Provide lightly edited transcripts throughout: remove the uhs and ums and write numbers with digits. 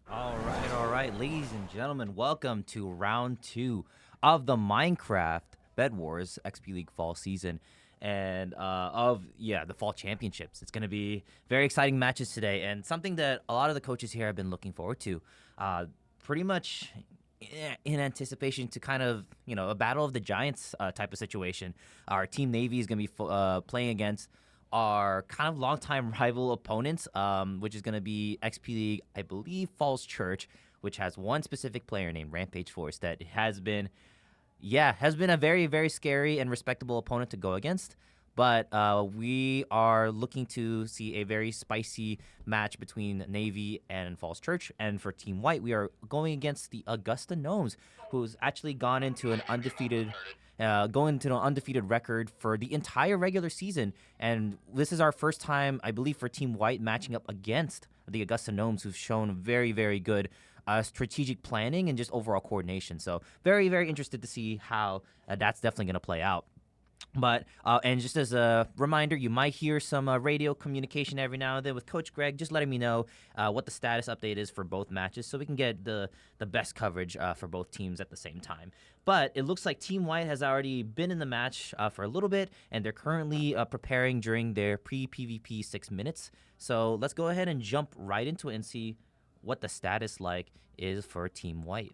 All right, ladies and gentlemen, welcome to round two of the Minecraft Bedwars XP League fall season and the fall championships. It's going to be very exciting matches today and something that a lot of the coaches here have been looking forward to. Pretty much in anticipation to kind of, a battle of the giants type of situation. Our Team Navy is going to be playing against our kind of longtime rival opponents, which is going to be XP League, I believe, Falls Church, which has one specific player named Rampage Force that has been a very, very scary and respectable opponent to go against. But we are looking to see a very spicy match between Navy and Falls Church. And for Team White, we are going against the Augusta Gnomes, who's actually gone into an undefeated going into an undefeated record for the entire regular season. And this is our first time, I believe, for Team White matching up against the Augusta Gnomes, who've shown very, very good strategic planning and just overall coordination. So very, very interested to see how that's definitely going to play out. But and just as a reminder, you might hear some radio communication every now and then with Coach Greg, just letting me know what the status update is for both matches, so we can get the best coverage for both teams at the same time. But it looks like Team White has already been in the match for a little bit, and they're currently preparing during their pre-PvP 6 minutes. So let's go ahead and jump right into it and see what the status like is for Team White.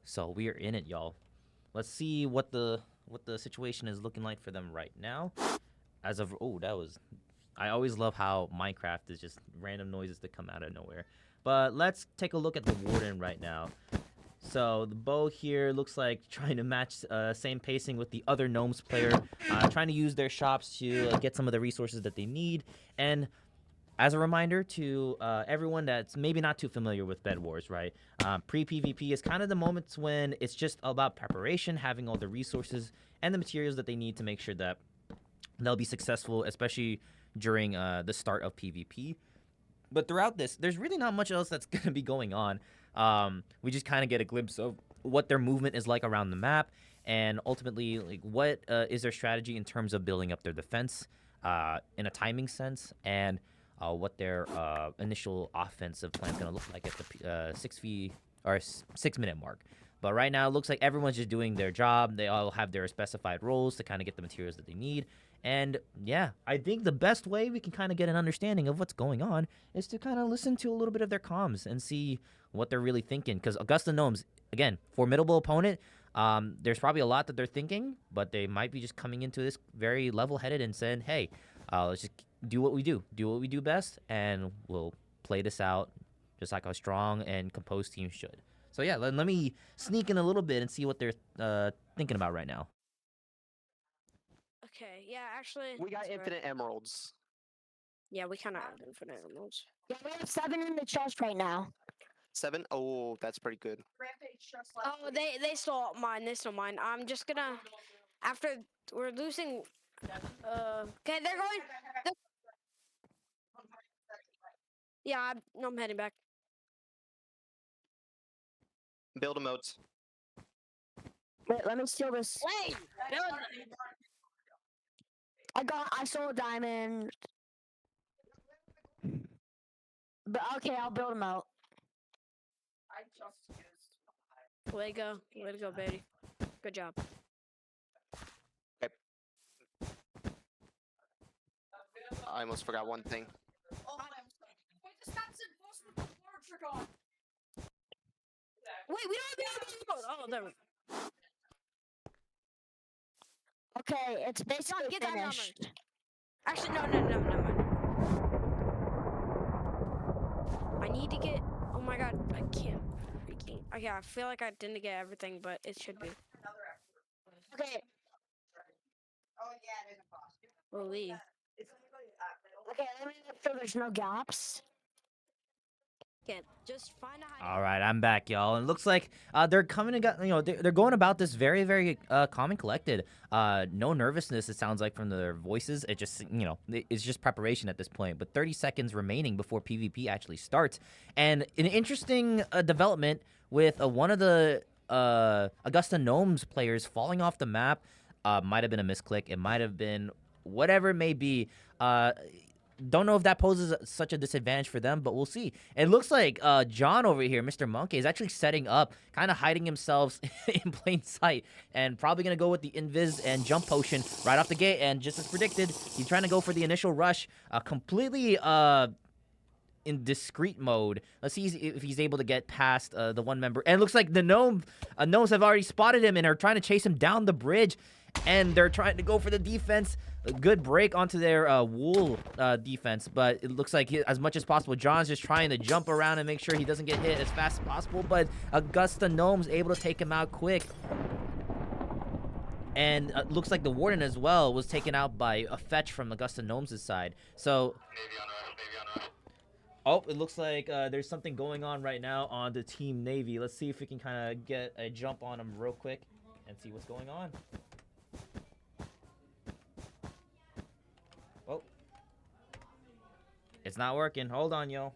So we are in it, y'all. Let's see what the situation is looking like for them right now. As of I always love how Minecraft is just random noises that come out of nowhere. But let's take a look at the Warden right now. So the bow here looks like trying to match same pacing with the other Gnomes player, trying to use their shops to get some of the resources that they need. And as a reminder to everyone that's maybe not too familiar with Bedwars, right? Pre-PvP is kind of the moments when it's just about preparation, having all the resources and the materials that they need to make sure that they'll be successful, especially during the start of PvP. But throughout this, there's really not much else that's going to be going on. We just kind of get a glimpse of what their movement is like around the map, and ultimately, like, what is their strategy in terms of building up their defense in a timing sense, and what their initial offensive plan is going to look like at the 6-minute mark. But right now, it looks like everyone's just doing their job. They all have their specified roles to kind of get the materials that they need. And yeah, I think the best way we can kind of get an understanding of what's going on is to kind of listen to a little bit of their comms and see what they're really thinking. Because Augusta Gnomes, again, formidable opponent. There's probably a lot that they're thinking, but they might be just coming into this very level-headed and saying, hey, let's just do what we do best, and we'll play this out just like a strong and composed team should. So yeah, let me sneak in a little bit and see what they're thinking about right now. Okay, yeah, actually. We got infinite emeralds. Yeah, we kind of have infinite emeralds. Yeah, we have 7 in the chest right now. 7? Oh, that's pretty good. Oh, they stole mine. They stole mine. I'm just gonna after we're losing. Okay, they're going. Yeah, I'm heading back. Build a moat. Wait, let me steal this. Wait, I stole a diamond. But okay, I'll build them out. way to go, baby. Good job. Okay. I almost forgot one thing. Wait, we don't have the. Oh, there. Okay, it's basically Get that finished. number. Actually, no. I need to get. Oh my god, I can't. Okay, I feel like I didn't get everything, but it should be. Okay. We'll leave. Okay, let me make sure there's no gaps. Okay, just find a hiding. All right, I'm back, y'all. And it looks like they're coming and they're going about this very, very calm and collected. No nervousness, it sounds like, from their voices. It just, it's just preparation at this point. But 30 seconds remaining before PvP actually starts. And an interesting development with one of the Augusta Gnomes players falling off the map. Might have been a misclick. It might have been whatever it may be. don't know if that poses such a disadvantage for them, but we'll see. It looks like John over here, Mr. Monkey, is actually setting up, kind of hiding himself in plain sight, and probably going to go with the Invis and Jump Potion right off the gate. And just as predicted, he's trying to go for the initial rush, completely in discreet mode. Let's see if he's able to get past the one member. And it looks like the gnomes have already spotted him and are trying to chase him down the bridge. And they're trying to go for the defense. A good break onto their wool defense, but it looks like as much as possible, John's just trying to jump around and make sure he doesn't get hit as fast as possible, but Augusta Gnome's able to take him out quick. And looks like the Warden as well was taken out by a fetch from Augusta Gnome's side. So, oh, it looks like there's something going on right now on the Team Navy. Let's see if we can kind of get a jump on them real quick and see what's going on. Oh. It's not working. Hold on, yo.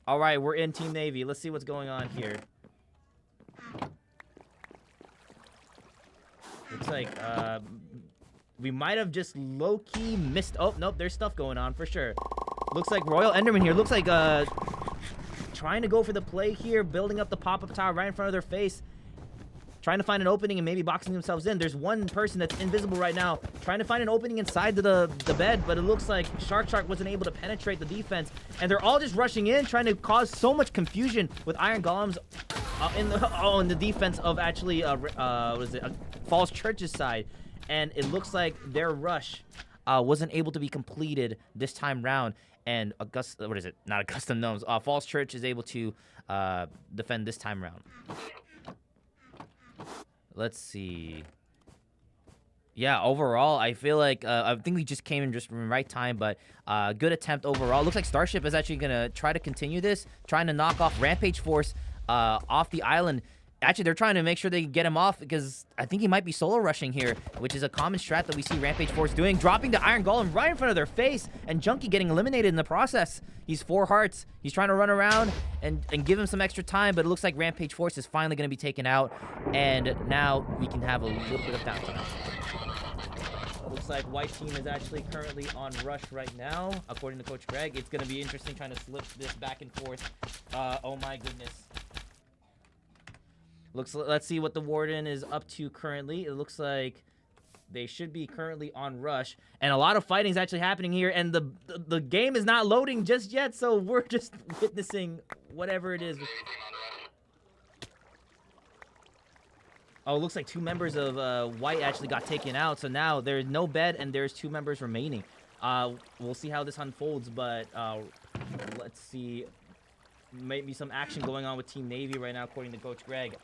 All right, we're in Team Navy. Let's see what's going on here. Looks like we might have just low-key missed. Oh, nope, there's stuff going on for sure. Looks like Royal Enderman here. Looks like trying to go for the play here, building up the pop-up tower right in front of their face. Trying to find an opening and maybe boxing themselves in. There's one person that's invisible right now, trying to find an opening inside the bed, but it looks like Shark wasn't able to penetrate the defense. And they're all just rushing in, trying to cause so much confusion with Iron Golems in the defense of actually, what is it, Falls Church's side. And it looks like their rush wasn't able to be completed this time round. And Falls Church is able to defend this time round. Let's see. Yeah, overall, I feel like I think we just came in just in the right time, but good attempt overall. Looks like Starship is actually going to try to continue this, trying to knock off Rampage Force off the island. Actually, they're trying to make sure they get him off because I think he might be solo rushing here, which is a common strat that we see Rampage Force doing, dropping the Iron Golem right in front of their face, and Junkie getting eliminated in the process. He's 4 hearts. He's trying to run around and give him some extra time, but it looks like Rampage Force is finally going to be taken out, and now we can have a little bit of downtime. Looks like White Team is actually currently on rush right now, according to Coach Greg. It's going to be interesting trying to slip this back and forth. Oh my goodness. Let's see what the Warden is up to currently. It looks like they should be currently on rush, and a lot of fighting is actually happening here, and the game is not loading just yet, so we're just witnessing whatever it is. Oh, it looks like 2 members of White actually got taken out, so now there's no bed and there's 2 members remaining. We'll see how this unfolds, but let's see. Maybe some action going on with Team Navy right now, according to Coach Greg.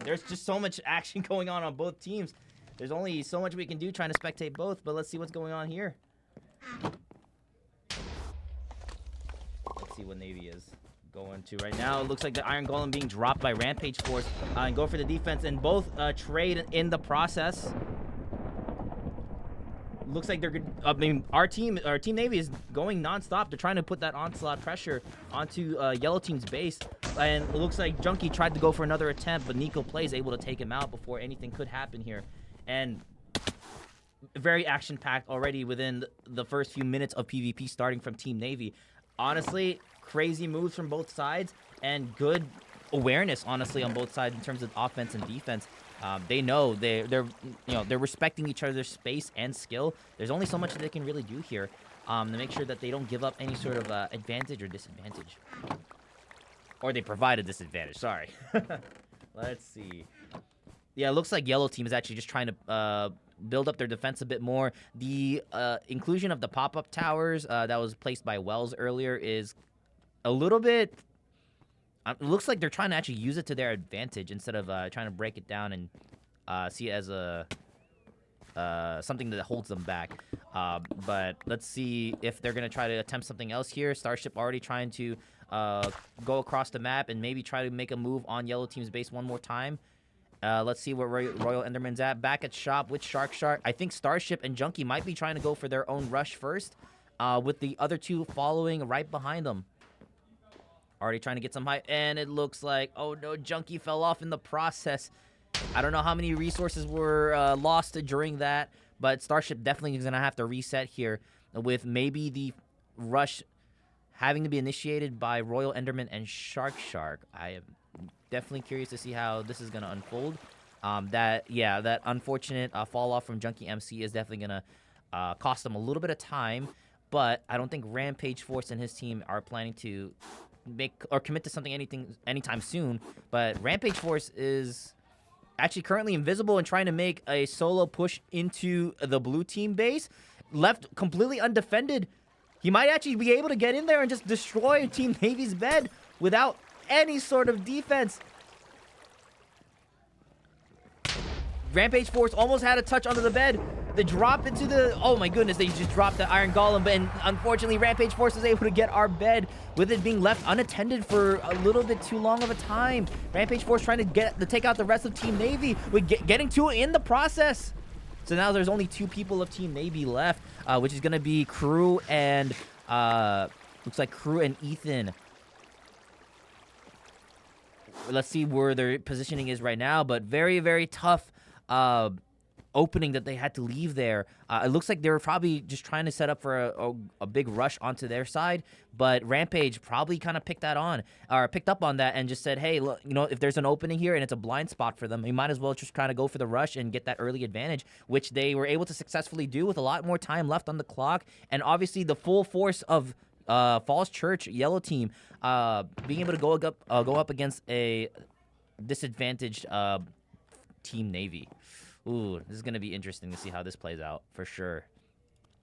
There's just so much action going on both teams. There's only so much we can do trying to spectate both, but let's see what's going on here. Let's see what Navy is going to right now. It looks like the Iron Golem being dropped by Rampage Force and go for the defense, and both trade in the process. Looks like they're good. I mean, our Team Navy is going non-stop. They're trying to put that onslaught pressure onto Yellow Team's base, and it looks like Junkie tried to go for another attempt, but Nico Play is able to take him out before anything could happen here. And very action-packed already within the first few minutes of PvP starting from Team Navy. Honestly, crazy moves from both sides and good awareness, honestly, on both sides in terms of offense and defense. They know they're respecting each other's space and skill. There's only so much that they can really do here to make sure that they don't give up any sort of advantage or disadvantage, or they provide a disadvantage. Sorry. Let's see. Yeah, it looks like Yellow Team is actually just trying to build up their defense a bit more. The inclusion of the pop-up towers that was placed by Wells earlier is a little bit. It looks like they're trying to actually use it to their advantage instead of trying to break it down and see it as a something that holds them back. But let's see if they're going to try to attempt something else here. Starship already trying to go across the map and maybe try to make a move on Yellow Team's base one more time. Let's see where Royal Enderman's at. Back at shop with Shark. I think Starship and Junkie might be trying to go for their own rush first, with the other 2 following right behind them. Already trying to get some height, and it looks like, oh no, Junkie fell off in the process. I don't know how many resources were lost during that, but Starship definitely is going to have to reset here with maybe the rush having to be initiated by Royal Enderman and Shark. I am definitely curious to see how this is going to unfold. That unfortunate fall off from Junkie MC is definitely going to cost them a little bit of time, but I don't think Rampage Force and his team are planning to make or commit to something anytime soon. But Rampage Force is actually currently invisible and trying to make a solo push into the blue team base, left completely undefended. He might actually be able to get in there and just destroy Team Navy's bed without any sort of defense. Rampage Force almost had a touch under the bed. The drop into the... Oh my goodness, they just dropped the Iron Golem. And unfortunately, Rampage Force is able to get our bed with it being left unattended for a little bit too long of a time. Rampage Force trying to take out the rest of Team Navy with getting to it in the process. So now there's only 2 people of Team Navy left, which is going to be Crew and... looks like Crew and Ethan. Let's see where their positioning is right now, but very, very tough opening that they had to leave there. It looks like they were probably just trying to set up for a big rush onto their side, but Rampage probably kind of picked up on that and just said, hey, look, if there's an opening here and it's a blind spot for them, we might as well just kind of go for the rush and get that early advantage, which they were able to successfully do with a lot more time left on the clock, and obviously the full force of Falls Church yellow team being able to go up against a disadvantaged Team Navy. Ooh, this is going to be interesting to see how this plays out, for sure.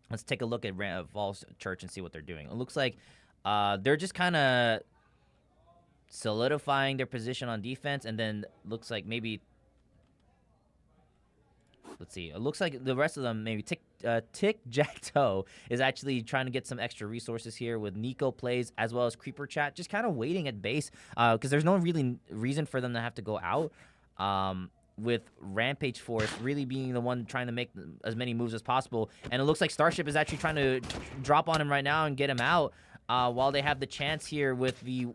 Let's take a look at Falls Church and see what they're doing. It looks like they're just kind of solidifying their position on defense, and then looks like maybe... Let's see. It looks like the rest of them, maybe Tick Jack Toe is actually trying to get some extra resources here with Nico Plays as well as Creeper Chat, just kind of waiting at base because there's no really reason for them to have to go out. With Rampage Force really being the one trying to make as many moves as possible. And it looks like Starship is actually trying to drop on him right now and get him out while they have the chance here with the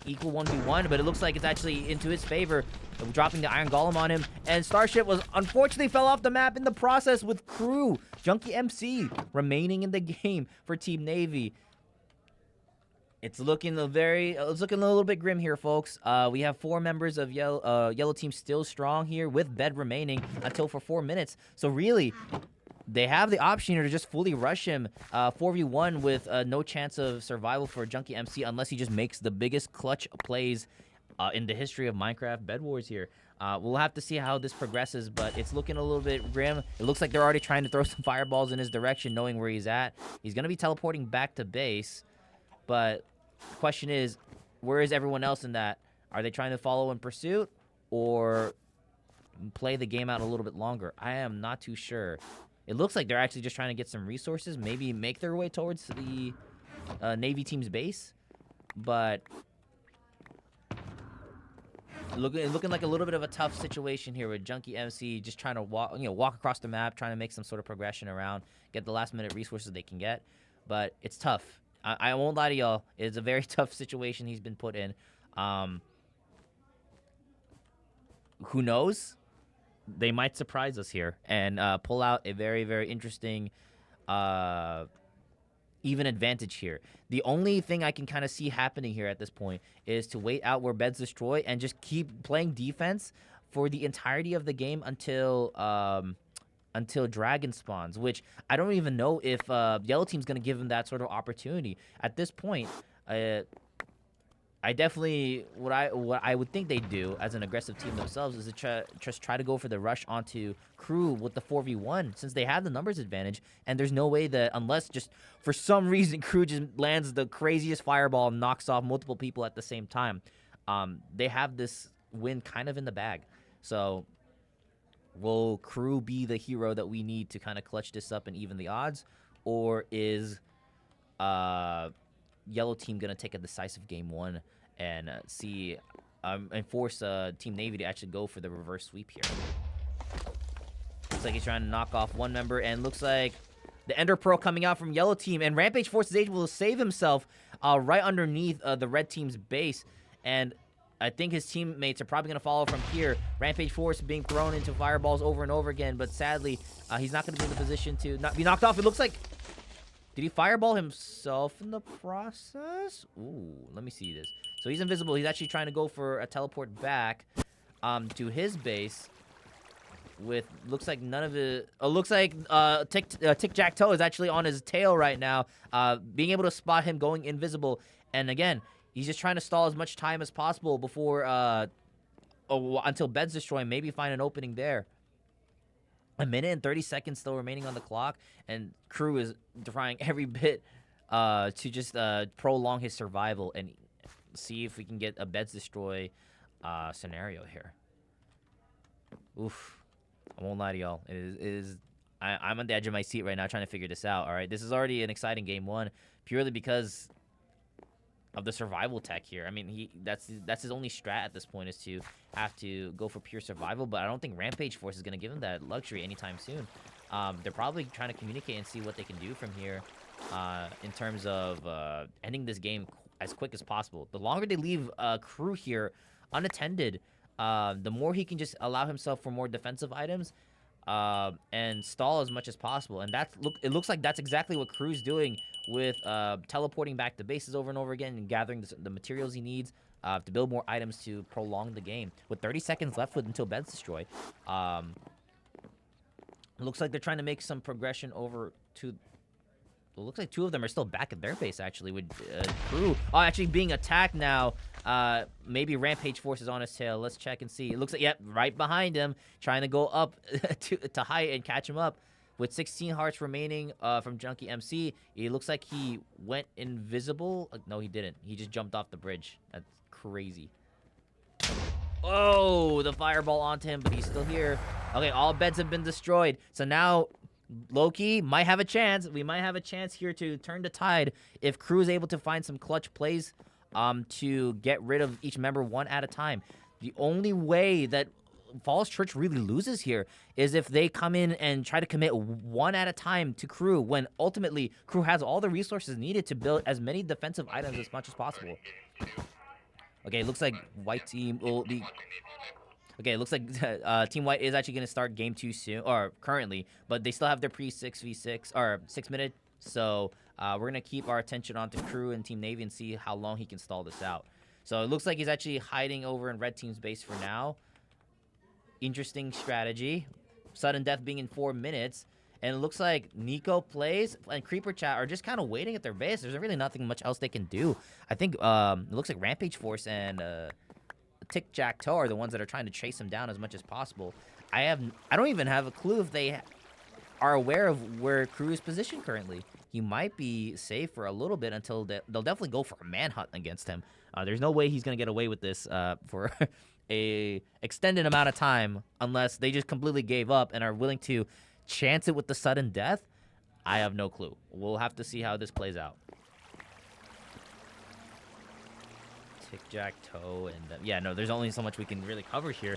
equal 1v1. But it looks like it's actually into his favor, dropping the Iron Golem on him. And Starship unfortunately fell off the map in the process with Crew. Junkie MC remaining in the game for Team Navy. It's looking a little bit grim here, folks. We have 4 members of Yellow Team still strong here with Bed remaining until for 4 minutes. So really, they have the option here to just fully rush him 4v1 with no chance of survival for Junkie MC unless he just makes the biggest clutch plays in the history of Minecraft Bedwars here. We'll have to see how this progresses, but it's looking a little bit grim. It looks like they're already trying to throw some fireballs in his direction, knowing where he's at. He's going to be teleporting back to base, but... the question is, where is everyone else in that? Are they trying to follow in pursuit or play the game out a little bit longer? I am not too sure. It looks like they're actually just trying to get some resources, maybe make their way towards the Navy team's base. But looking like a little bit of a tough situation here with Junkie MC just trying to walk across the map, trying to make some sort of progression around, get the last minute resources they can get. But it's tough. I won't lie to y'all. It's a very tough situation he's been put in. Who knows? They might surprise us here and pull out a very, very interesting even advantage here. The only thing I can kind of see happening here at this point is to wait out where Bed's destroy and just keep playing defense for the entirety of the game until Dragon spawns, which I don't even know if Yellow Team's going to give him that sort of opportunity. At this point, I definitely, what I would think they'd do as an aggressive team themselves is to just try to go for the rush onto Crew with the 4v1 since they have the numbers advantage, and there's no way that unless just for some reason Crew just lands the craziest fireball and knocks off multiple people at the same time, they have this win kind of in the bag. So... will Crew be the hero that we need to kind of clutch this up and even the odds? Or is Yellow Team going to take a decisive game 1 and and force Team Navy to actually go for the reverse sweep here? Looks like he's trying to knock off one member, and looks like the Ender Pearl coming out from Yellow Team, and Rampage Force is able to save himself right underneath the Red Team's base. And I think his teammates are probably going to follow from here. Rampage Force being thrown into fireballs over and over again, but sadly, he's not going to be in the position to not be knocked off. It looks like... Did he fireball himself in the process? Ooh, let me see this. So he's invisible. He's actually trying to go for a teleport back to his base. With looks like none of it. Looks like Tic Jack Toe is actually on his tail right now, being able to spot him going invisible. And again, he's just trying to stall as much time as possible before until beds destroy. Maybe find an opening there. 1 minute and 30 seconds still remaining on the clock, and Crew is trying every bit to just prolong his survival and see if we can get a beds destroy scenario here. Oof. I won't lie to y'all. I'm on the edge of my seat right now trying to figure this out, all right? This is already an exciting game one purely because of the survival tech here. I mean, that's his only strat at this point is to have to go for pure survival, but I don't think Rampage Force is going to give him that luxury anytime soon. They're probably trying to communicate and see what they can do from here in terms of ending this game as quick as possible. The longer they leave Crew here unattended, the more he can just allow himself for more defensive items and stall as much as possible. And it looks like that's exactly what Crew's doing with teleporting back to bases over and over again and gathering the materials he needs to build more items to prolong the game. With 30 seconds left until beds destroy, looks like they're trying to make some progression over to... It looks like two of them are still back at their base, actually, with Crew actually being attacked now. Maybe Rampage Force is on his tail. Let's check and see. It looks like, yep, right behind him, trying to go up to height and catch him up. With 16 hearts remaining from Junkie MC, it looks like he went invisible. No, he didn't. He just jumped off the bridge. That's crazy. Oh, the fireball onto him, but he's still here. Okay, all beds have been destroyed. So now... Loki might have a chance. We might have a chance here to turn the tide if Crew is able to find some clutch plays to get rid of each member one at a time. The only way that Falls Church really loses here is if they come in and try to commit one at a time to Crew, when ultimately Crew has all the resources needed to build as many defensive items as much as possible. Okay, it looks like White Team will be... Okay, it looks like Team White is actually going to start game 2 soon, or currently, but they still have their pre-6v6, or 6 minute, so we're going to keep our attention on to Crew and Team Navy and see how long he can stall this out. So it looks like he's actually hiding over in Red Team's base for now. Interesting strategy. Sudden death being in 4 minutes, and it looks like Nico Plays and Creeper Chat are just kind of waiting at their base. There's really nothing much else they can do. I think it looks like Rampage Force and... Tic Jack Toe are the ones that are trying to chase him down as much as possible. I don't even have a clue if they are aware of where Crew is positioned currently. He might be safe for a little bit until they'll definitely go for a manhunt against him. There's no way he's gonna get away with this for a extended amount of time unless they just completely gave up and are willing to chance it with the sudden death. I have no clue. We'll have to see how this plays out. Jack Toe and yeah, no, there's only so much we can really cover here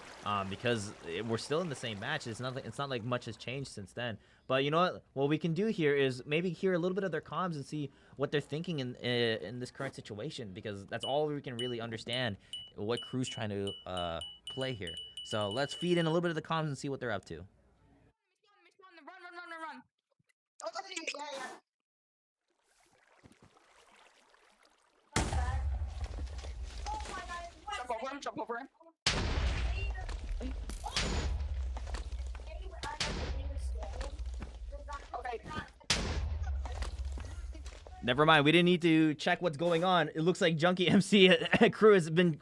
because we're still in the same match. It's not like much has changed since then. But you know what we can do here is maybe hear a little bit of their comms and see what they're thinking in this current situation, because that's all we can really understand what Crew's trying to play here. So let's feed in a little bit of the comms and see what they're up to. Run. Oh, yeah. Jump over him. Okay. Never mind. We didn't need to check what's going on. It looks like Junkie MC Crew has been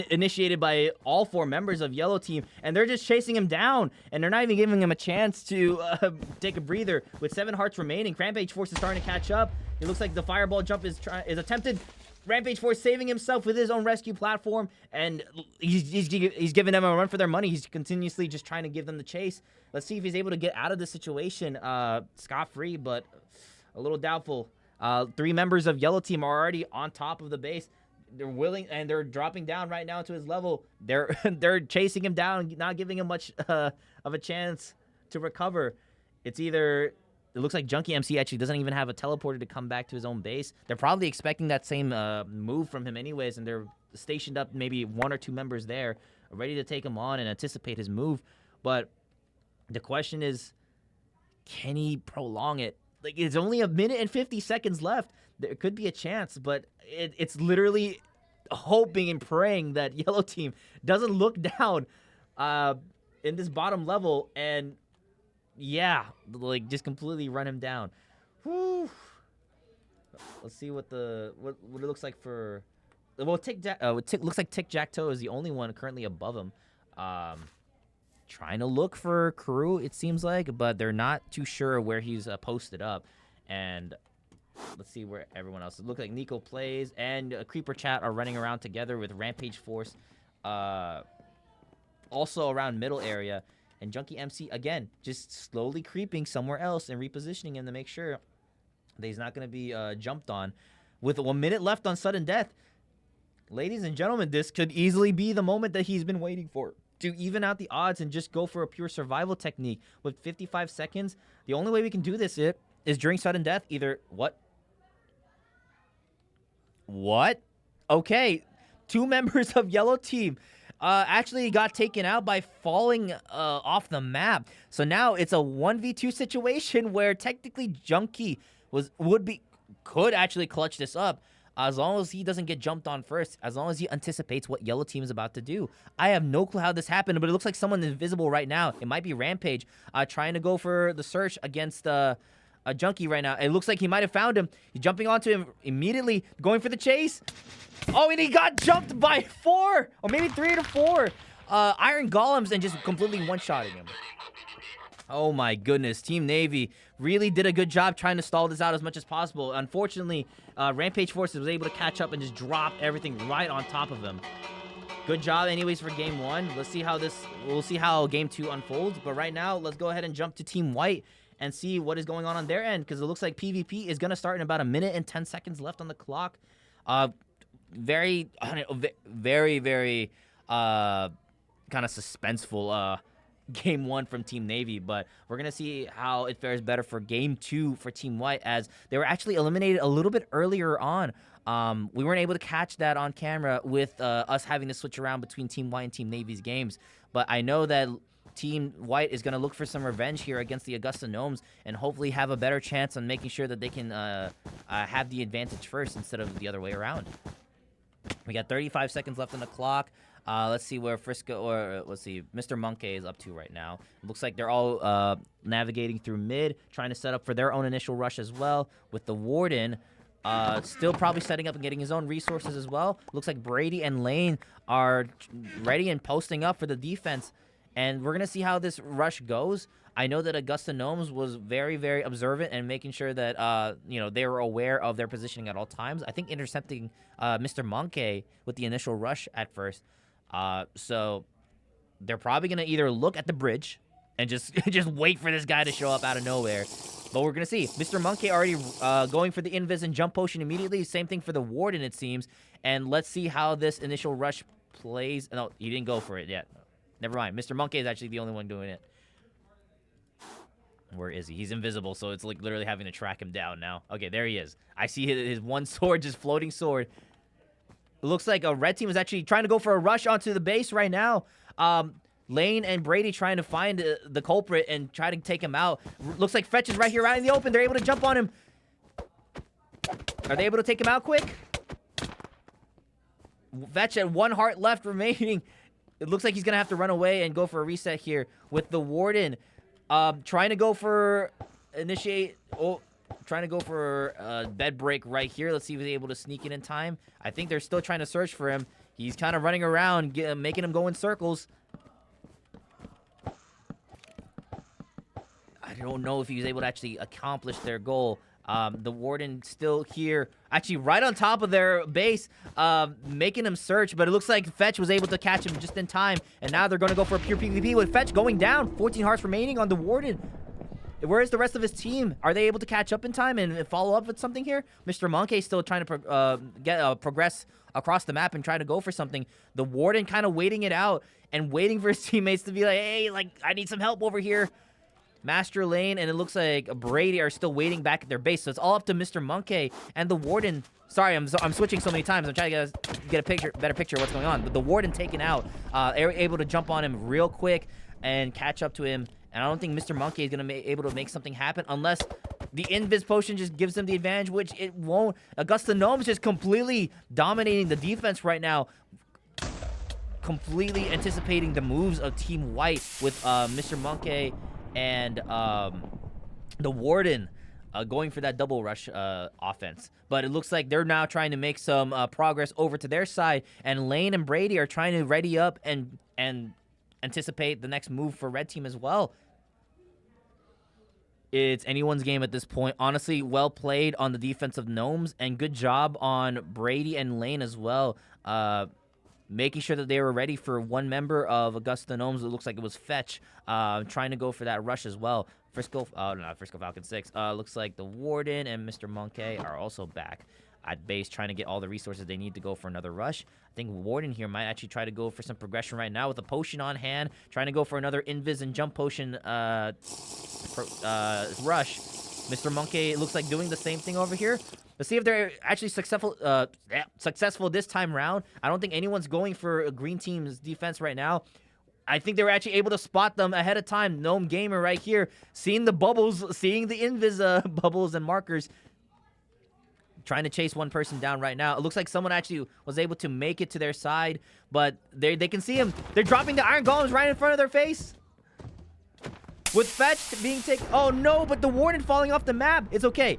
initiated by all 4 members of Yellow Team, and they're just chasing him down, and they're not even giving him a chance to take a breather. With 7 hearts remaining, Rampage Force is starting to catch up. It looks like the fireball jump is attempted. Rampage Force saving himself with his own rescue platform, and he's giving them a run for their money. He's continuously just trying to give them the chase. Let's see if he's able to get out of this situation scot-free, but a little doubtful. 3 members of Yellow Team are already on top of the base. They're willing, and they're dropping down right now to his level. They're chasing him down, not giving him much of a chance to recover. It's either... It looks like Junkie MC actually doesn't even have a teleporter to come back to his own base. They're probably expecting that same move from him anyways, and they're stationed up maybe 1 or 2 members there, ready to take him on and anticipate his move. But the question is, can he prolong it? Like, it's only a minute and 50 seconds left. There could be a chance, but it's literally hoping and praying that yellow team doesn't look down in this bottom level and, yeah, like, just completely run him down. Whew. Let's see what it looks like for. Well, looks like Tic Jack Toe is the only one currently above him. Trying to look for Crew, it seems like, but they're not too sure where he's posted up. And let's see where everyone else is. Look like Nico Plays and Creeper Chat are running around together with Rampage Force, also around middle area. And Junkie MC, again, just slowly creeping somewhere else and repositioning him to make sure that he's not going to be jumped on. With 1 minute left on sudden death, ladies and gentlemen, this could easily be the moment that he's been waiting for, to even out the odds and just go for a pure survival technique. With 55 seconds, the only way we can do this is during sudden death. Either what? Okay, 2 members of yellow team actually got taken out by falling off the map. So now it's a 1v2 situation where technically Junkie could actually clutch this up. As long as he doesn't get jumped on first, as long as he anticipates what yellow team is about to do. I have no clue how this happened, but it looks like someone invisible right now. It might be Rampage trying to go for the search against a Junkie right now. It looks like he might have found him. He's jumping onto him immediately, going for the chase. Oh, and he got jumped by 4, or maybe 3 to 4 Iron Golems and just completely one-shotting him. Oh my goodness, Team Navy really did a good job trying to stall this out as much as possible. Unfortunately, Rampage Forces was able to catch up and just drop everything right on top of him. Good job anyways for game 1. We'll see how game 2 unfolds. But right now, let's go ahead and jump to Team White and see what is going on their end, because it looks like PvP is going to start in about 1 minute and 10 seconds left on the clock. Very, very kind of suspenseful game 1 from Team Navy, but we're gonna see how it fares better for game 2 for Team White, as they were actually eliminated a little bit earlier on. We weren't able to catch that on camera with us having to switch around between Team White and Team Navy's games, but I know that Team White is gonna look for some revenge here against the Augusta Gnomes and hopefully have a better chance on making sure that they can have the advantage first instead of the other way around. We got 35 seconds left on the clock. Let's see where Mr. Monkey is up to right now. Looks like they're all navigating through mid, trying to set up for their own initial rush as well, with the Warden still probably setting up and getting his own resources as well. Looks like Brady and Lane are ready and posting up for the defense, and we're going to see how this rush goes. I know that Augusta Gnomes was very, very observant and making sure that, they were aware of their positioning at all times. I think intercepting Mr. Monkey with the initial rush at first. So they're probably going to either look at the bridge and just wait for this guy to show up out of nowhere. But we're going to see. Mr. Monkey already going for the invis and jump potion immediately. Same thing for the Warden, it seems. And let's see how this initial rush plays. No, he didn't go for it yet. Never mind. Mr. Monkey is actually the only one doing it. Where is he? He's invisible, so it's like literally having to track him down now. Okay, there he is. I see his one sword, just floating sword. It looks like a red team is actually trying to go for a rush onto the base right now. Lane and Brady trying to find the culprit and try to take him out. Looks like Fetch is right here, right in the open. They're able to jump on him. Are they able to take him out quick? Fetch at 1 heart left remaining. It looks like he's going to have to run away and go for a reset here with the Warden. Trying to go for trying to go for bed break right here. Let's see if he's able to sneak in time. I think they're still trying to search for him. He's kind of running around, making him go in circles. I don't know if he was able to actually accomplish their goal. The Warden still here, actually right on top of their base, making him search, but it looks like Fetch was able to catch him just in time, and now they're going to go for a pure PvP with Fetch going down. 14 hearts remaining on the Warden. Where is the rest of his team? Are they able to catch up in time and follow up with something here? Mr. Monkey still trying to progress across the map and try to go for something. The Warden kind of waiting it out and waiting for his teammates to be like, hey, like, I need some help over here. Master Lane and it looks like Brady are still waiting back at their base. So it's all up to Mr. Monkey and the Warden. Sorry, I'm switching so many times. I'm trying to get a better picture of what's going on. But the Warden taken out. They were able to jump on him real quick and catch up to him. And I don't think Mr. Monkey is going to be able to make something happen unless the Invis Potion just gives them the advantage, which it won't. Augusta Gnome's just completely dominating the defense right now. Completely anticipating the moves of Team White with Mr. Monkey and the Warden going for that double rush offense. But it looks like they're now trying to make some progress over to their side. And Lane and Brady are trying to ready up and anticipate the next move for Red Team as well. It's anyone's game at this point. Honestly, well played on the defense of Gnomes, and good job on Brady and Lane as well. Making sure that they were ready for one member of Augusta Gnomes. It looks like it was Fetch, trying to go for that rush as well. Frisco Falcon 6. Looks like the Warden and Mr. Monkey are also back at base, trying to get all the resources they need to go for another rush. I think Warden here might actually try to go for some progression right now with a potion on hand, trying to go for another invis and jump potion rush. Mr. Monkey, it looks like doing the same thing over here. Let's see if they're actually successful this time round. I don't think anyone's going for a green team's defense right now. I think they were actually able to spot them ahead of time. Gnome Gamer right here, seeing the bubbles, seeing the invis bubbles and markers, trying to chase one person down right now. It looks like someone actually was able to make it to their side, but they can see him. They're dropping the iron golems right in front of their face. With Fetch being taken... Oh, no, but the Warden falling off the map. It's okay.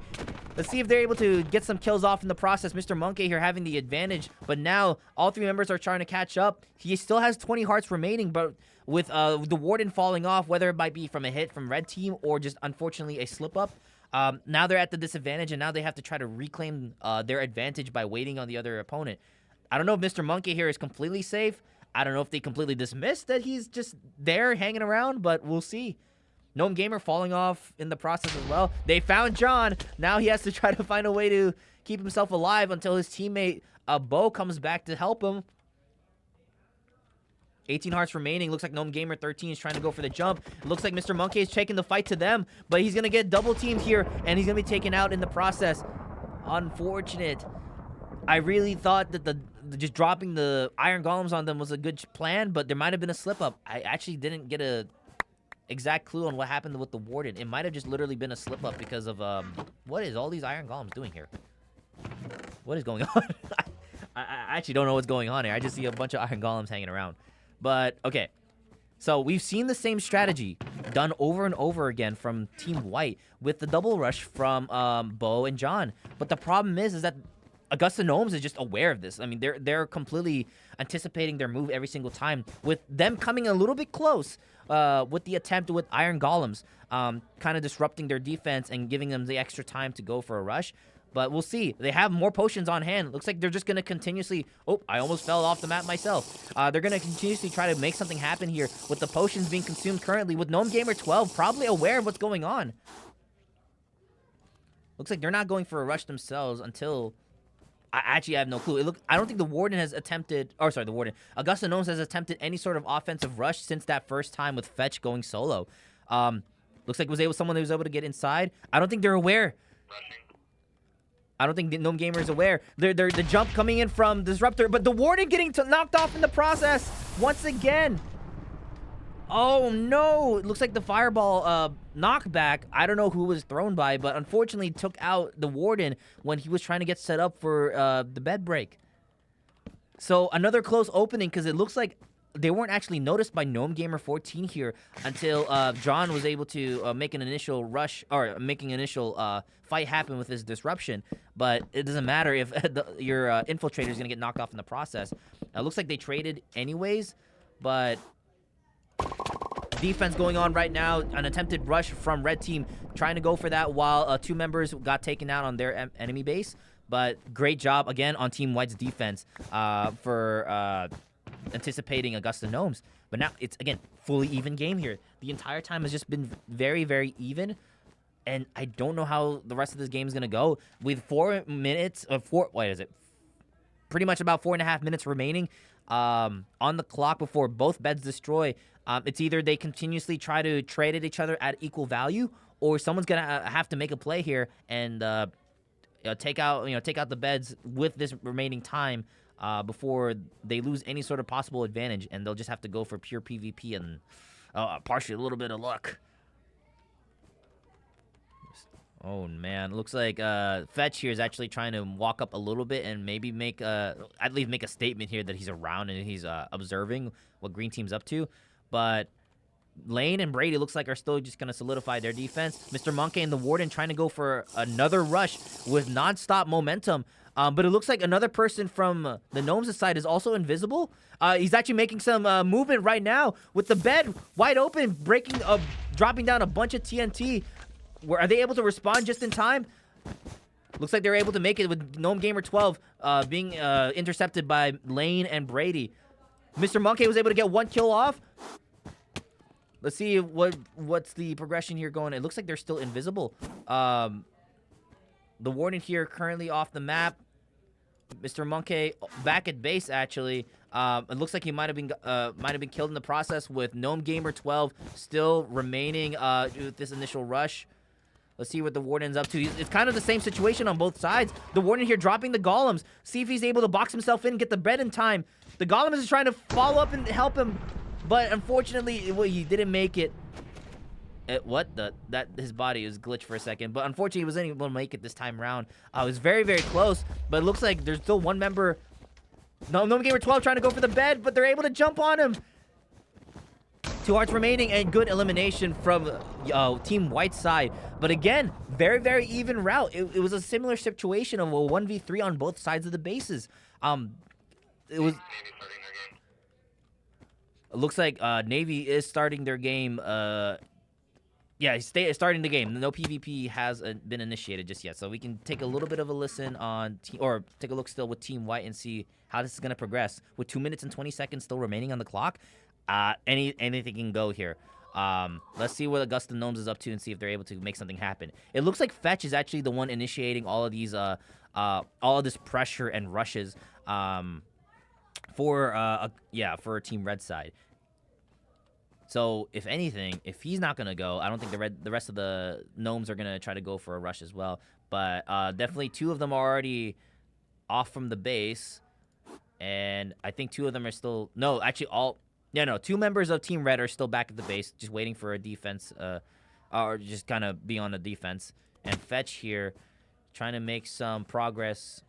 Let's see if they're able to get some kills off in the process. Mr. Monkey here having the advantage, but now all three members are trying to catch up. He still has 20 hearts remaining, but with the Warden falling off, whether it might be from a hit from Red Team or just, unfortunately, a slip-up, now they're at the disadvantage, and now they have to try to reclaim their advantage by waiting on the other opponent. I don't know if Mr. Monkey here is completely safe. I don't know if they completely dismissed that he's just there hanging around, but we'll see. Gnome Gamer falling off in the process as well. They found John. Now he has to try to find a way to keep himself alive until his teammate Bo comes back to help him. 18 hearts remaining. Looks like Gnome Gamer 13 is trying to go for the jump. It looks like Mr. Monkey is taking the fight to them, but he's going to get double teamed here, and he's going to be taken out in the process. Unfortunate. I really thought that just dropping the iron golems on them was a good plan, but there might have been a slip up. I actually didn't get a exact clue on what happened with the Warden. It might have just literally been a slip up because of what is all these iron golems doing here? What is going on? I actually don't know what's going on here. I just see a bunch of iron golems hanging around. But okay, so we've seen the same strategy done over and over again from Team White with the double rush from Bo and John. But the problem is that Augusta Gnomes is just aware of this. I mean, they're completely anticipating their move every single time, with them coming a little bit close with the attempt with iron golems, kind of disrupting their defense and giving them the extra time to go for a rush. But we'll see. They have more potions on hand. Looks like they're just going to continuously... Oh, I almost fell off the map myself. They're going to continuously try to make something happen here with the potions being consumed currently, with Gnome Gamer 12 probably aware of what's going on. Looks like they're not going for a rush themselves until... I actually have no clue. I don't think the Warden has attempted... Or, sorry, the Warden. Augusta Gnomes has attempted any sort of offensive rush since that first time with Fetch going solo. Looks like someone who was able to get inside. I don't think they're aware. I don't think the Gnome Gamer is aware. They're the jump coming in from Disruptor, but the Warden getting knocked off in the process once again. Oh, no. It looks like the Fireball knockback, I don't know who was thrown by, but unfortunately took out the Warden when he was trying to get set up for the bed break. So another close opening, because it looks like they weren't actually noticed by Gnome Gamer 14 here until John was able to make an initial rush, or making an initial fight happen with his disruption. But it doesn't matter if your infiltrator is going to get knocked off in the process. It looks like they traded anyways, but... defense going on right now. An attempted rush from Red Team, trying to go for that while two members got taken out on their enemy base. But great job again on Team White's defense for anticipating Augusta Gnomes. But now it's, again, fully even game here. The entire time has just been very, very even. And I don't know how the rest of this game is going to go. With 4 minutes of pretty much about 4.5 minutes remaining. on the clock before both beds destroy. It's either they continuously try to trade at each other at equal value, or someone's gonna have to make a play here and take out the beds with this remaining time before they lose any sort of possible advantage, and they'll just have to go for pure PvP and partially a little bit of luck. Oh man, looks like Fetch here is actually trying to walk up a little bit and maybe make at least make a statement here that he's around and he's observing what Green Team's up to. But Lane and Brady looks like are still just gonna solidify their defense. Mr. Monkey and the Warden trying to go for another rush with non-stop momentum. But it looks like another person from the Gnomes' side is also invisible. He's actually making some movement right now with the bed wide open, dropping down a bunch of TNT. Are they able to respond just in time? Looks like they're able to make it with Gnome Gamer 12 being intercepted by Lane and Brady. Mr. Monkey was able to get one kill off. Let's see what's the progression here going. It looks like they're still invisible. The Warden here currently off the map. Mr. Monkey back at base actually. It looks like he might have been killed in the process, with Gnome Gamer 12 still remaining with this initial rush. Let's see what the Warden's up to. It's kind of the same situation on both sides. The Warden here dropping the Golems. See if he's able to box himself in and get the bed in time. The Golem is trying to follow up and help him, but unfortunately, he didn't make it. His body was glitched for a second, but unfortunately, he wasn't able to make it this time around. It was very, very close, but it looks like there's still one member. Gnome Gamer 12 trying to go for the bed, but they're able to jump on him. 2 hearts remaining and good elimination from Team White's side. But again, very, very even route. It was a similar situation of a 1v3 on both sides of the bases. It looks like Navy is starting their game. Yeah, he's starting the game. No PvP has been initiated just yet, so we can take a little bit of a listen on, or take a look still with Team White and see how this is going to progress. With 2 minutes and 20 seconds still remaining on the clock, anything can go here. Let's see what Augusta Gnomes is up to and see if they're able to make something happen. It looks like Fetch is actually the one initiating all of these, all of this pressure and rushes, for Team Red side. So, if anything, if he's not going to go, I don't think the rest of the Gnomes are going to try to go for a rush as well. But definitely 2 of them are already off from the base. And I think 2 of them are still... No, actually 2 members of Team Red are still back at the base, just waiting for a defense, or just kind of be on the defense. And Fetch here, trying to make some progress.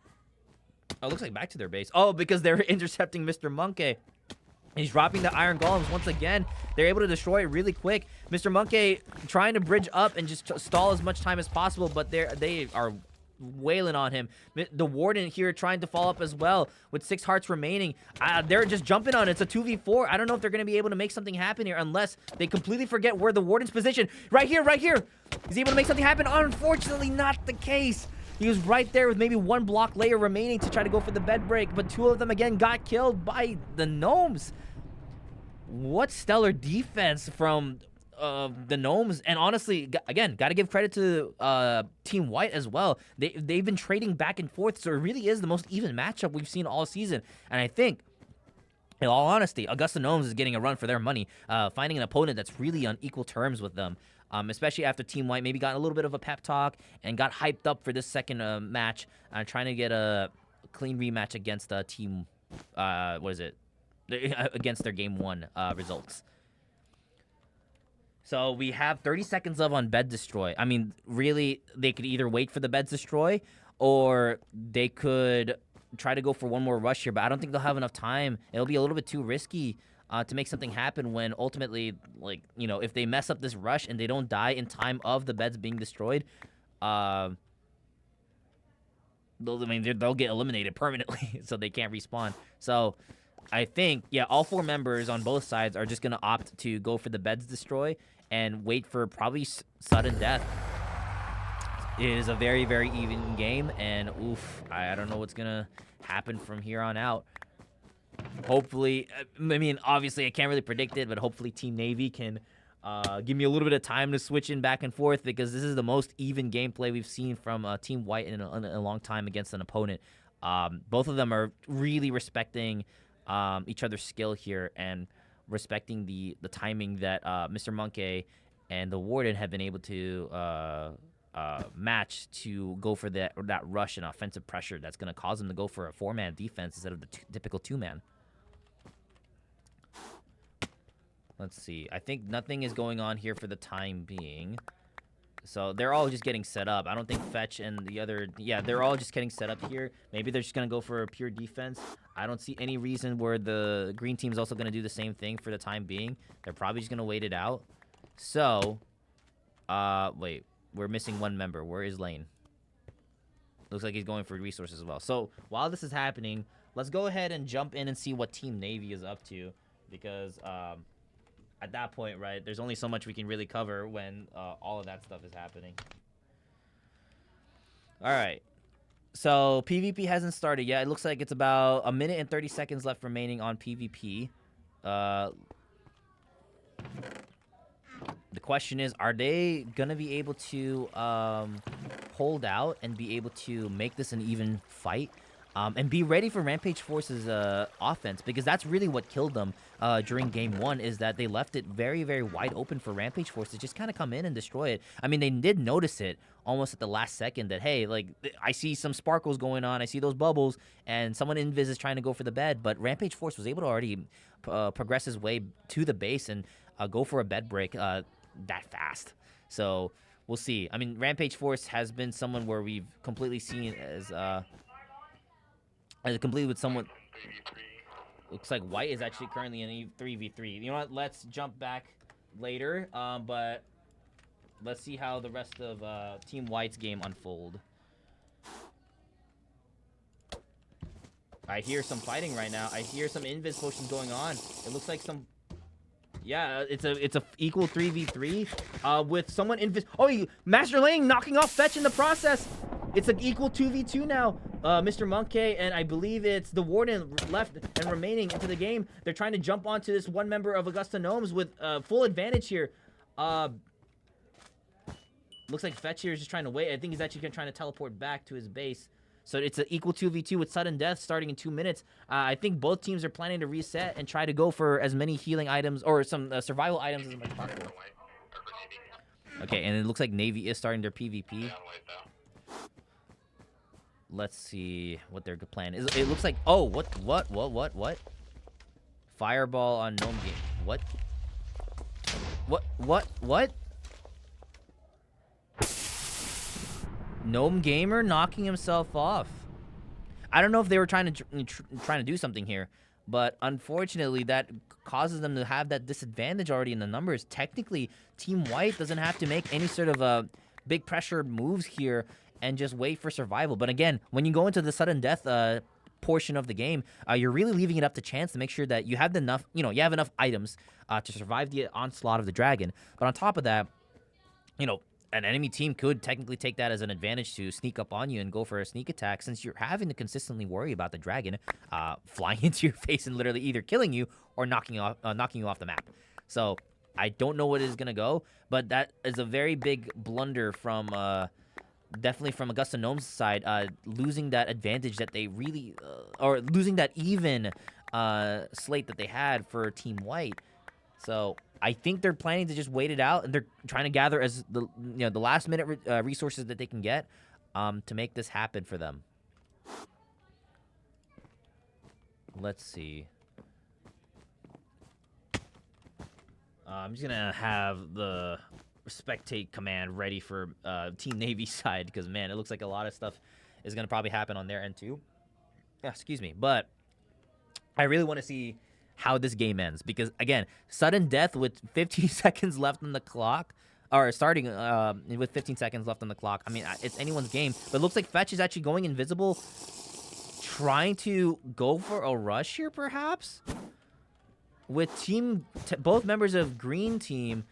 Oh, it looks like back to their base. Oh, because they're intercepting Mr. Monkey. He's dropping the Iron Golems once again. They're able to destroy it really quick. Mr. Monkey trying to bridge up and just stall as much time as possible, but they are wailing on him. The Warden here trying to follow up as well with 6 hearts remaining. They're just jumping on it. It's a 2v4. I don't know if they're going to be able to make something happen here unless they completely forget where the Warden's positioned. Right here. He's able to make something happen. Unfortunately, not the case. He was right there with maybe 1 block layer remaining to try to go for the bed break, but 2 of them again got killed by the Gnomes. What stellar defense from the Gnomes. And honestly, again, got to give credit to Team White as well. They've been trading back and forth, so it really is the most even matchup we've seen all season. And I think, in all honesty, Augusta Gnomes is getting a run for their money, finding an opponent that's really on equal terms with them. Especially after Team White maybe got a little bit of a pep talk and got hyped up for this second match, trying to get a clean rematch against Team, against their Game 1 results. So we have 30 seconds left on Bed Destroy. I mean, really, they could either wait for the Beds Destroy, or they could try to go for one more rush here, but I don't think they'll have enough time. It'll be a little bit too risky to make something happen when ultimately, if they mess up this rush and they don't die in time of the beds being destroyed, they'll get eliminated permanently, so they can't respawn. So I think, all 4 members on both sides are just going to opt to go for the beds destroy and wait for probably sudden death. It is a very, very even game, and I don't know what's going to happen from here on out. Hopefully, obviously I can't really predict it, but hopefully Team Navy can give me a little bit of time to switch in back and forth, because this is the most even gameplay we've seen from Team White in a long time against an opponent. Both of them are really respecting each other's skill here and respecting the timing that Mr. Monkey and the Warden have been able to match to go for that rush and offensive pressure that's going to cause them to go for a 4-man defense instead of the typical 2-man. Let's see. I think nothing is going on here for the time being. So they're all just getting set up. I don't think Fetch and the other... Yeah, they're all just getting set up here. Maybe they're just going to go for a pure defense. I don't see any reason where the green team's also going to do the same thing for the time being. They're probably just going to wait it out. So, wait. We're missing one member. Where is Lane? Looks like he's going for resources as well. So, while this is happening, let's go ahead and jump in and see what Team Navy is up to. Because, at that point, right, there's only so much we can really cover when all of that stuff is happening. All right. So, PvP hasn't started yet. It looks like it's about 1 minute and 30 seconds left remaining on PvP. The question is, are they going to be able to hold out and be able to make this an even fight? And be ready for Rampage Force's offense, because that's really what killed them during Game 1, is that they left it very, very wide open for Rampage Force to just kind of come in and destroy it. I mean, they did notice it almost at the last second that, hey, like, I see some sparkles going on, I see those bubbles, and someone Invis is trying to go for the bed, but Rampage Force was able to already progress his way to the base and go for a bed break that fast. So, we'll see. I mean, Rampage Force has been someone where we've completely seen as completely with someone. Looks like White is actually currently in 3v3. You know what? Let's jump back later. But let's see how the rest of Team White's game unfold. I hear some fighting right now. I hear some invis potions going on. It looks like some. Yeah, it's a equal 3v3 with someone invis. Oh, Master Lane knocking off Fetch in the process. It's an equal 2v2 now. Mr. Monkey and I believe it's the Warden left and remaining into the game. They're trying to jump onto this one member of Augusta Gnomes with full advantage here. Looks like Fetch here is just trying to wait. I think he's actually trying to teleport back to his base. So it's an equal 2v2 with sudden death starting in 2 minutes. I think both teams are planning to reset and try to go for as many healing items or some survival items as much as possible. Okay, and it looks like Navy is starting their PvP. Let's see what their plan is. It looks like, oh, what? Fireball on Gnome Game. What? Gnome Gamer knocking himself off. I don't know if they were trying to do something here, but unfortunately that causes them to have that disadvantage already in the numbers. Technically, Team White doesn't have to make any sort of big pressure moves here and just wait for survival. But again, when you go into the sudden death portion of the game, you're really leaving it up to chance to make sure that you have enough, you have enough items to survive the onslaught of the dragon. But on top of that, an enemy team could technically take that as an advantage to sneak up on you and go for a sneak attack, since you're having to consistently worry about the dragon flying into your face and literally either killing you or knocking you off the map. So I don't know what is going to go, but that is a very big blunder from definitely from Augusta Gnome's side, losing that advantage that they really, or losing that even slate that they had for Team White. So I think they're planning to just wait it out, and they're trying to gather as the last minute resources that they can get to make this happen for them. Let's see. I'm just gonna have the spectate command ready for Team Navy side, because man, it looks like a lot of stuff is gonna probably happen on their end too. Yeah, excuse me, but I really want to see how this game ends, because again, sudden death with 15 seconds left on the clock, or starting with 15 seconds left on the clock. I mean, it's anyone's game, but it looks like Fetch is actually going invisible, trying to go for a rush here, perhaps, with both members of green team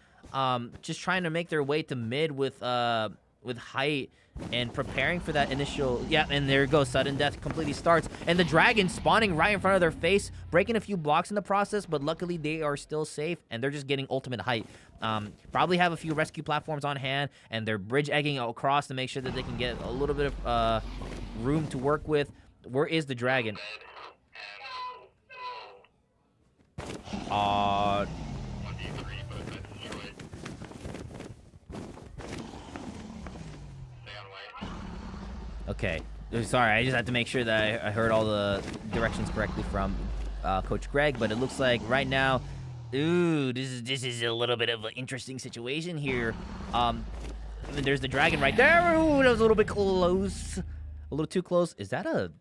just trying to make their way to mid with height and preparing for that initial. Yeah, and there it goes. Sudden death completely starts, and the dragon spawning right in front of their face, breaking a few blocks in the process, but luckily they are still safe, and they're just getting ultimate height. Probably have a few rescue platforms on hand, and they're bridge egging across to make sure that they can get a little bit of room to work with. Where is the dragon? Uh, 1v3, but you're right. Stay on white. okay. Sorry, I just had to make sure that I heard all the directions correctly from Coach Greg, but it looks like right now, ooh, this is a little bit of an interesting situation here. There's the dragon right there. Ooh, that was a little bit close. A little too close. Is that a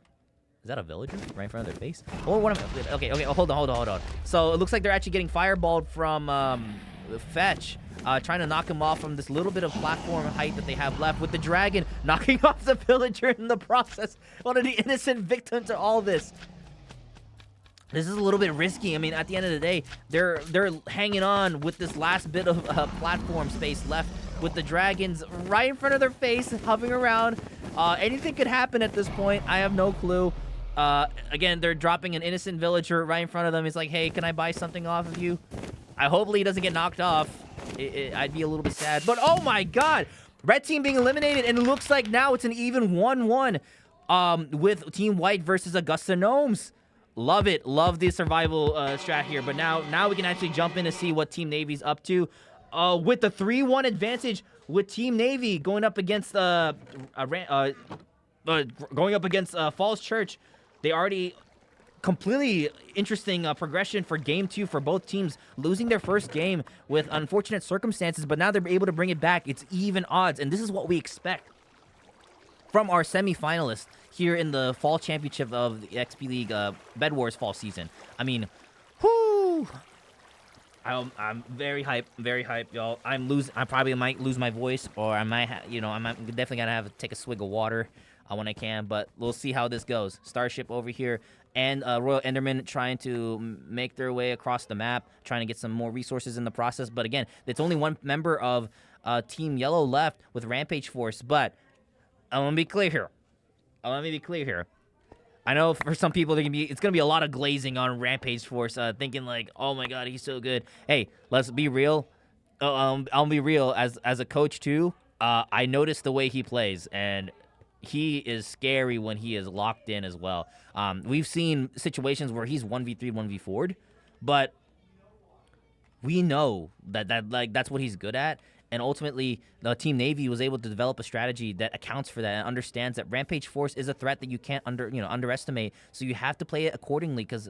villager right in front of their face? Oh, what am I? Okay. Oh, hold on. So it looks like they're actually getting fireballed from Fetch, trying to knock him off from this little bit of platform height that they have left, with the dragon knocking off the villager in the process. One of the innocent victims to all this. This is a little bit risky. I mean, at the end of the day, they're hanging on with this last bit of platform space left, with the dragons right in front of their face, hovering around. Anything could happen at this point. I have no clue. Again, they're dropping an innocent villager right in front of them. It's like, hey, can I buy something off of you? Hopefully he doesn't get knocked off. I'd be a little bit sad. But oh my god! Red team being eliminated, and it looks like now it's an even 1-1 with Team White versus Augusta Gnomes. Love it. Love the survival strat here. But now we can actually jump in to see what Team Navy's up to. With the 3-1 advantage with Team Navy going up against Falls Church. They already completely interesting progression for game 2 for both teams, losing their first game with unfortunate circumstances, but now they're able to bring it back. It's even odds, and this is what we expect from our semi-finalists here in the fall championship of the XP League Bedwars fall season. I mean, whoo! I'm very hyped, y'all. I probably might lose my voice, or I might, I'm definitely gonna take a swig of water when I can. But we'll see how this goes. Starship over here and Royal Enderman trying to make their way across the map, trying to get some more resources in the process. But again, it's only one member of Team Yellow left with Rampage Force. But I want to be clear here. I know for some people it's gonna be a lot of glazing on Rampage Force, thinking like, oh my god, he's so good. Hey, let's be real. I'll be real as a coach too. I noticed the way he plays, and he is scary when he is locked in as well. We've seen situations where he's 1v3, 1v4'd, but we know that's what he's good at. And ultimately, the Team Navy was able to develop a strategy that accounts for that and understands that Rampage Force is a threat that you can't underestimate. So you have to play it accordingly, because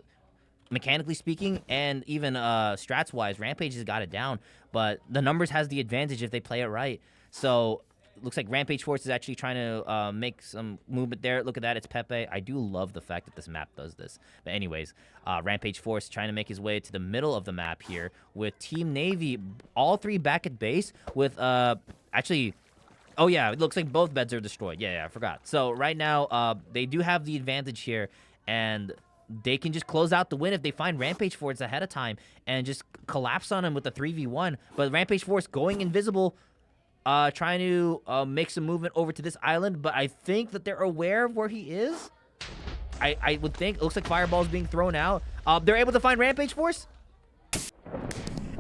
mechanically speaking, and even strats-wise, Rampage has got it down. But the numbers has the advantage if they play it right. So it looks like Rampage Force is actually trying to make some movement there. Look at that, it's Pepe. I do love the fact that this map does this. But anyways, Rampage Force trying to make his way to the middle of the map here with Team Navy, all three back at base with, actually, oh yeah, it looks like both beds are destroyed. Yeah, I forgot. So right now, they do have the advantage here, and they can just close out the win if they find Rampage Force ahead of time and just collapse on him with a 3v1. But Rampage Force going invisible, trying to make some movement over to this island, but I think that they're aware of where he is. I would think. It looks like fireballs being thrown out. They're able to find Rampage Force.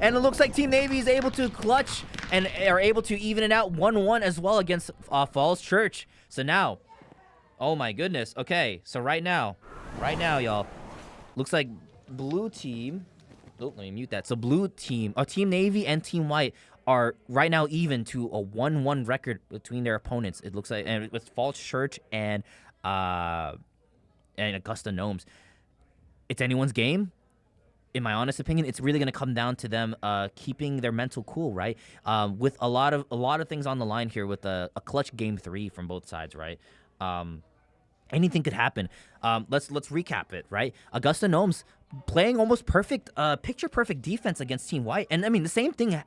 And it looks like Team Navy is able to clutch and are able to even it out 1-1 as well against Falls Church. So now, oh my goodness. Okay, so right now, y'all, looks like blue team. Oh, let me mute that. So blue team, Team Navy and Team White are right now even to a 1-1 record between their opponents. It looks like, and with Falls Church and Augusta Gnomes. It's anyone's game. In my honest opinion, it's really going to come down to them keeping their mental cool, right? With a lot of things on the line here, with a clutch game 3 from both sides, right? Anything could happen. Let's recap it, right? Augusta Gnomes playing almost perfect, picture perfect defense against Team White, and I mean the same thing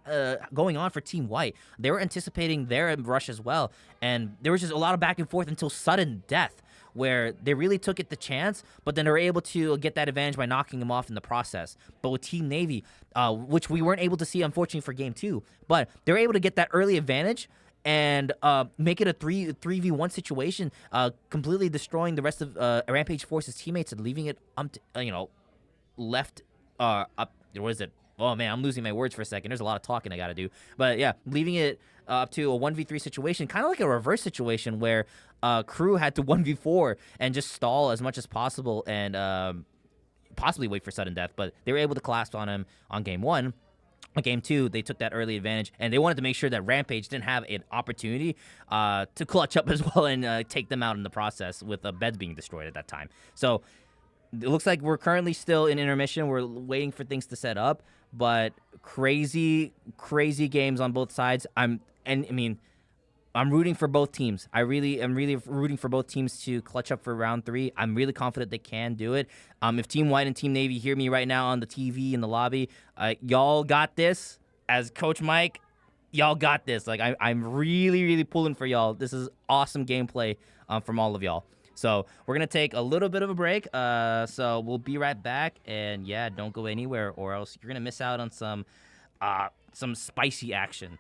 going on for Team White. They were anticipating their rush as well, and there was just a lot of back and forth until sudden death, where they really took it the chance, but then they were able to get that advantage by knocking them off in the process. But with Team Navy, which we weren't able to see unfortunately for game 2, but they were able to get that early advantage and make it a 3v1 situation, completely destroying the rest of Rampage Force's teammates and leaving it left up. What is it? Oh man, I'm losing my words for a second. There's a lot of talking I gotta do. But yeah, leaving it up to a 1v3 situation, kind of like a reverse situation where Crew had to 1v4 and just stall as much as possible and possibly wait for sudden death, but they were able to collapse on him on game 1. On game 2, they took that early advantage, and they wanted to make sure that Rampage didn't have an opportunity to clutch up as well and take them out in the process with beds being destroyed at that time. So it looks like we're currently still in intermission. We're waiting for things to set up, but crazy games on both sides. I'm rooting for both teams. I'm really rooting for both teams to clutch up for round 3. I'm really confident they can do it. If Team White and Team Navy hear me right now on the TV in the lobby, y'all got this. As Coach Mike, y'all got this. Like I'm really pulling for y'all. This is awesome gameplay from all of y'all. So we're gonna take a little bit of a break. So we'll be right back. And yeah, don't go anywhere, or else you're gonna miss out on some spicy action.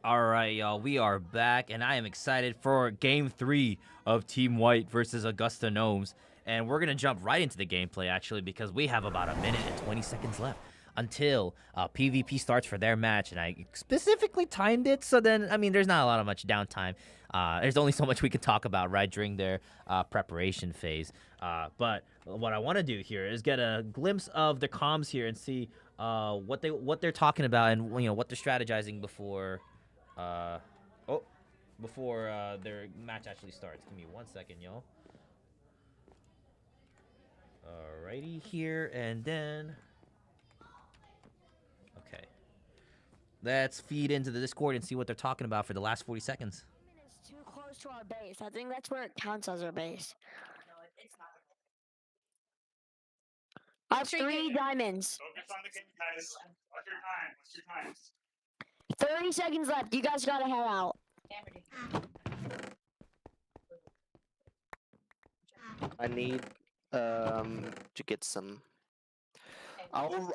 All right, y'all, we are back, and I am excited for Game 3 of Team White versus Augusta Gnomes. And we're going to jump right into the gameplay, actually, because we have about a minute and 20 seconds left until PvP starts for their match. And I specifically timed it, so then, I mean, there's not a lot of much downtime. There's only so much we can talk about, right, during their preparation phase. But what I want to do here is get a glimpse of the comms here and see what they're talking about and, you know, what they're strategizing before... before their match actually starts. Give me 1 second, y'all. Alrighty here, and then... Okay. Let's feed into the Discord and see what they're talking about for the last 40 seconds. It's too close to our base. I think that's where it counts as our base. I have Sure you 3 get- diamonds. Focus on the game, guys. What's your time? What's your time? 30 seconds left. You guys gotta head out. I need to get some. I will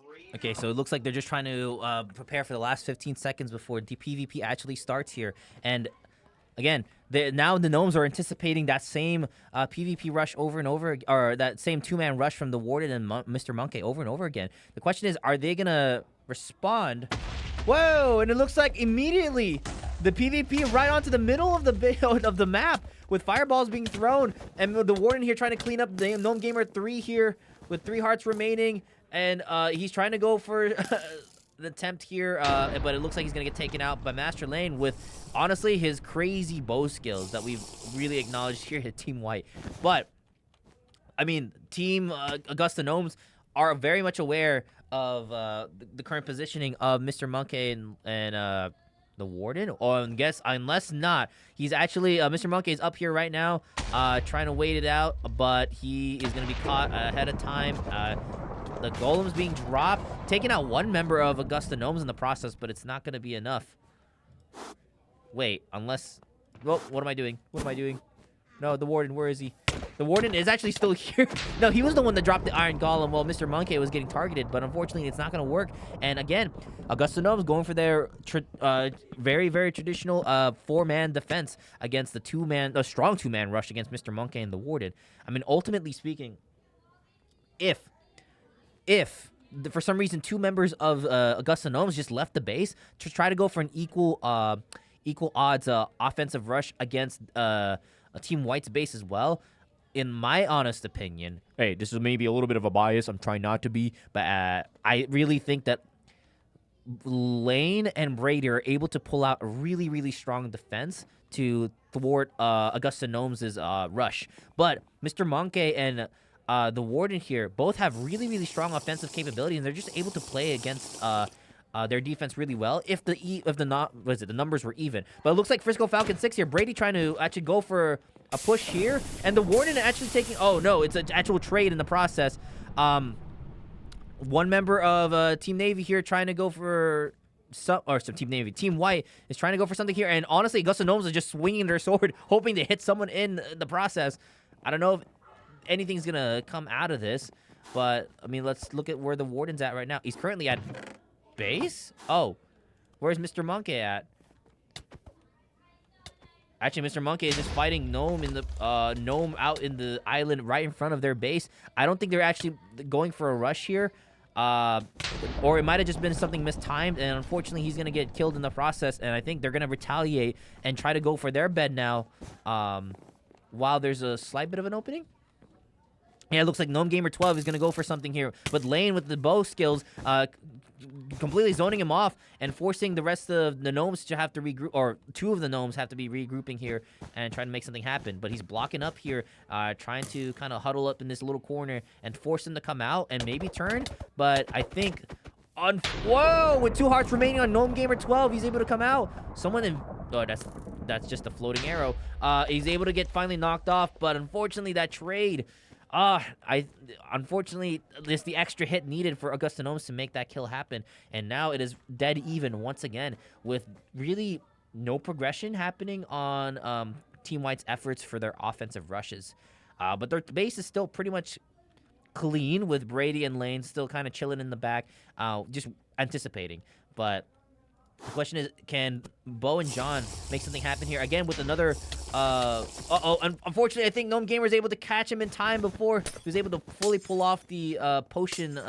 read. Okay, so it looks like they're just trying to prepare for the last 15 seconds before the PvP actually starts here. And again, now the Gnomes are anticipating that same PvP rush over and over, or that same two-man rush from the Warden and Mr. Monkey over and over again. The question is, are they going to respond? Whoa, and it looks like immediately the PvP right onto the middle of the map with fireballs being thrown, and the Warden here trying to clean up the Gnome Gamer 3 here with 3 hearts remaining, and he's trying to go for the attempt here, but it looks like he's going to get taken out by Master Lane with, honestly, his crazy bow skills that we've really acknowledged here at Team White. But, I mean, Team Augusta Gnomes are very much aware of the current positioning of Mr. Monkey and the Warden, or I guess unless not, he's actually Mr. Monkey is up here right now, trying to wait it out, but he is going to be caught ahead of time. The Golem's being dropped, taking out one member of Augusta Gnomes in the process, but it's not going to be enough. Wait, unless, well, what am I doing? What am I doing? No, the Warden, where is he? The Warden is actually still here. No, he was the one that dropped the Iron Golem while Mr. Monkey was getting targeted, but unfortunately, it's not going to work. And again, Augusta Gnomes going for their very, very traditional 4-man defense against the strong 2-man rush against Mr. Monkey and the Warden. I mean, ultimately speaking, if for some reason 2 members of Augusta Gnomes just left the base to try to go for an equal odds offensive rush against a Team White's base as well, in my honest opinion, hey, this is maybe a little bit of a bias, I'm trying not to be, but I really think that Lane and Brady are able to pull out a really, really strong defense to thwart Augusta Gnomes' rush. But Mr. Monkey and the Warden here both have really, really strong offensive capability, and they're just able to play against their defense really well if the numbers were even. But it looks like Frisco Falcon 6 here. Brady trying to actually go for a push here, and the Warden actually taking... Oh, no, it's an actual trade in the process. One member of Team Navy here trying to go for... Team White is trying to go for something here, and honestly, Augusta Gnomes are just swinging their sword, hoping to hit someone in the process. I don't know if anything's going to come out of this, but, I mean, let's look at where the Warden's at right now. He's currently at base? Oh, where's Mr. Monkey at? Actually, Mr. Monkey is just fighting Gnome in the Gnome out in the island right in front of their base. I don't think they're actually going for a rush here. Or it might have just been something mistimed, and unfortunately he's going to get killed in the process, and I think they're going to retaliate and try to go for their bed now, while there's a slight bit of an opening. Yeah, it looks like Gnome Gamer 12 is going to go for something here, but Lane with the bow skills, completely zoning him off and forcing the rest of the Gnomes to have to regroup, or 2 of the Gnomes have to be regrouping here and trying to make something happen. But he's blocking up here, trying to kind of huddle up in this little corner and force him to come out and maybe turn. But I think whoa, with 2 hearts remaining on Gnome Gamer 12, he's able to come out. Oh, that's just a floating arrow. He's able to get finally knocked off, but unfortunately that trade... unfortunately, there's the extra hit needed for Augusta Gnomes to make that kill happen, and now it is dead even once again with really no progression happening on Team White's efforts for their offensive rushes. But their base is still pretty much clean with Brady and Lane still kind of chilling in the back, just anticipating. But The question is, can Bo and John make something happen here again with another? Unfortunately, I think Gnome Gamer is able to catch him in time before he was able to fully pull off the potion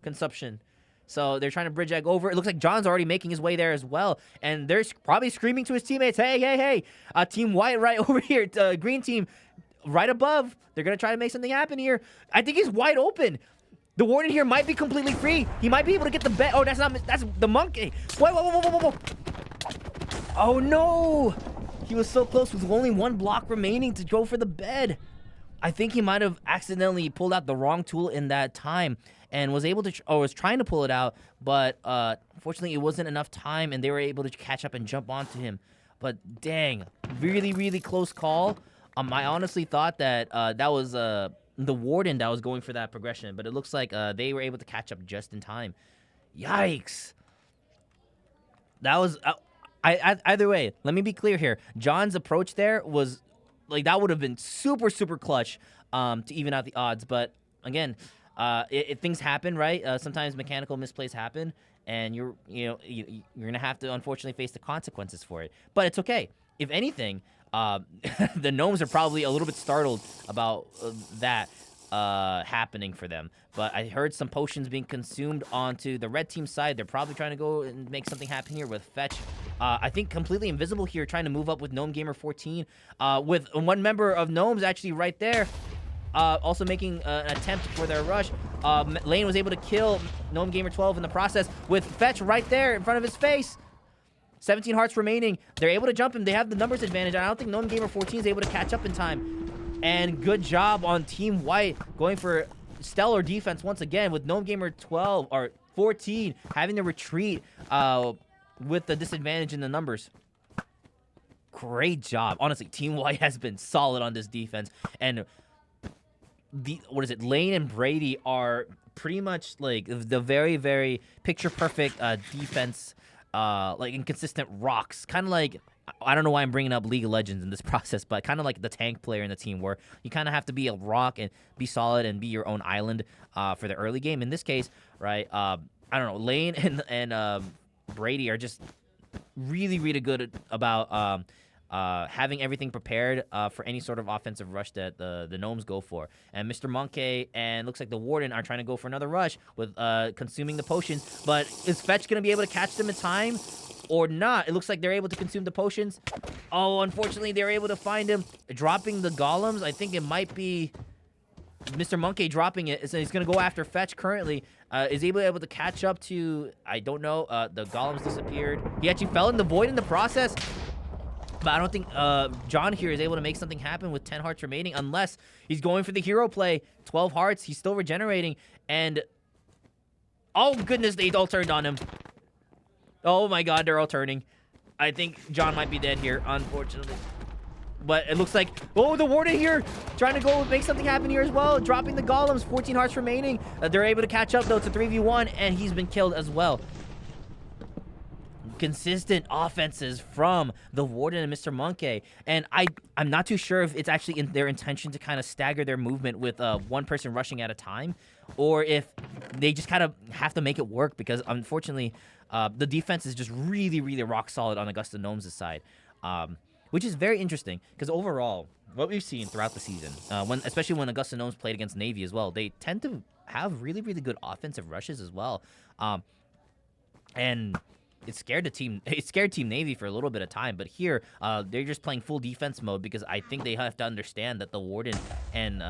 consumption. So they're trying to bridge egg over. It looks like John's already making his way there as well, and they're probably screaming to his teammates, "Hey, hey, hey! Team White right over here, green team right above. They're gonna try to make something happen here. I think he's wide open." The warden here might be completely free. He might be able to get the bet. Oh, that's the monkey. Whoa, whoa, whoa, whoa, whoa, whoa. Oh, no. He was so close with only one block remaining to go for the bed. I think he might have accidentally pulled out the wrong tool in that time and was able to, or was trying to pull it out, but unfortunately it wasn't enough time and they were able to catch up and jump onto him. But dang, really, really close call. I honestly thought that that was the warden that was going for that progression, but it looks like they were able to catch up just in time. Yikes. That was either way, let me be clear here. John's approach there was like, that would have been super, super clutch to even out the odds. But again, things happen, right? Sometimes mechanical misplays happen, and you're gonna have to unfortunately face the consequences for it. But it's okay. If anything, the gnomes are probably a little bit startled about that happening for them. But I heard some potions being consumed onto the red team side. They're probably trying to go and make something happen here with Fetch. I think completely invisible here, trying to move up with Gnome Gamer 14. With one member of Gnomes actually right there. Also making an attempt for their rush. Lane was able to kill Gnome Gamer 12 in the process with Fetch right there in front of his face. 17 hearts remaining. They're able to jump him. They have the numbers advantage. I don't think Gnome Gamer 14 is able to catch up in time. And good job on Team White going for stellar defense once again with Gnome Gamer 12 or 14 having to retreat with the disadvantage in the numbers. Great job. Honestly, Team White has been solid on this defense. And Lane and Brady are pretty much like the very, very picture perfect defense, like inconsistent rocks. Kind of like, I don't know why I'm bringing up League of Legends in this process, but kind of like the tank player in the team where you kind of have to be a rock and be solid and be your own island for the early game. In this case, right, I don't know, Lane and Brady are just really, really good about having everything prepared for any sort of offensive rush that the Gnomes go for. And Mr. Monkey and looks like the Warden are trying to go for another rush with consuming the potions. But is Fetch going to be able to catch them in time or not? It looks like they're able to consume the potions. Oh, unfortunately, they're able to find him. Dropping the golems. I think it might be Mr. Monkey dropping it. So he's going to go after Fetch currently. Is able to catch up to, I don't know, the golems disappeared. He actually fell in the void in the process. But I don't think John here is able to make something happen with 10 hearts remaining unless he's going for the hero play. 12 hearts. He's still regenerating. And, oh, goodness, they all turned on him. Oh, my God, they're all turning. I think John might be dead here, unfortunately. But it looks like, oh, the Warden here trying to go make something happen here as well. Dropping the golems. 14 hearts remaining. They're able to catch up, though, to 3v1, and he's been killed as well. Consistent offenses from the Warden and Mr. Monkey, and I'm not too sure if it's actually in their intention to kind of stagger their movement with one person rushing at a time, or if they just kind of have to make it work because unfortunately the defense is just really, really rock solid on Augusta Gnomes' side, which is very interesting because overall what we've seen throughout the season, especially when Augusta Gnomes played against Navy as well, they tend to have really, really good offensive rushes as well, and it scared Team Navy for a little bit of time, but here they're just playing full defense mode because I think they have to understand that the Warden and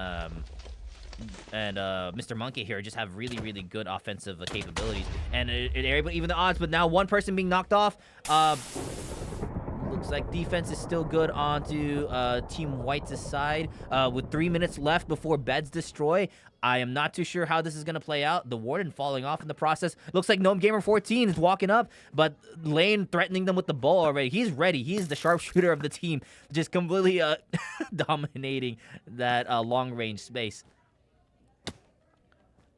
Mr. Monkey here just have really, really good offensive capabilities, and they're able to even the odds. But now one person being knocked off. Looks like defense is still good onto Team White's side with 3 minutes left before beds destroy. I am not too sure how this is going to play out. The Warden falling off in the process. Looks like Gnome Gamer 14 is walking up, but Lane threatening them with the bow already. He's ready. He's the sharpshooter of the team, just completely dominating that long-range space.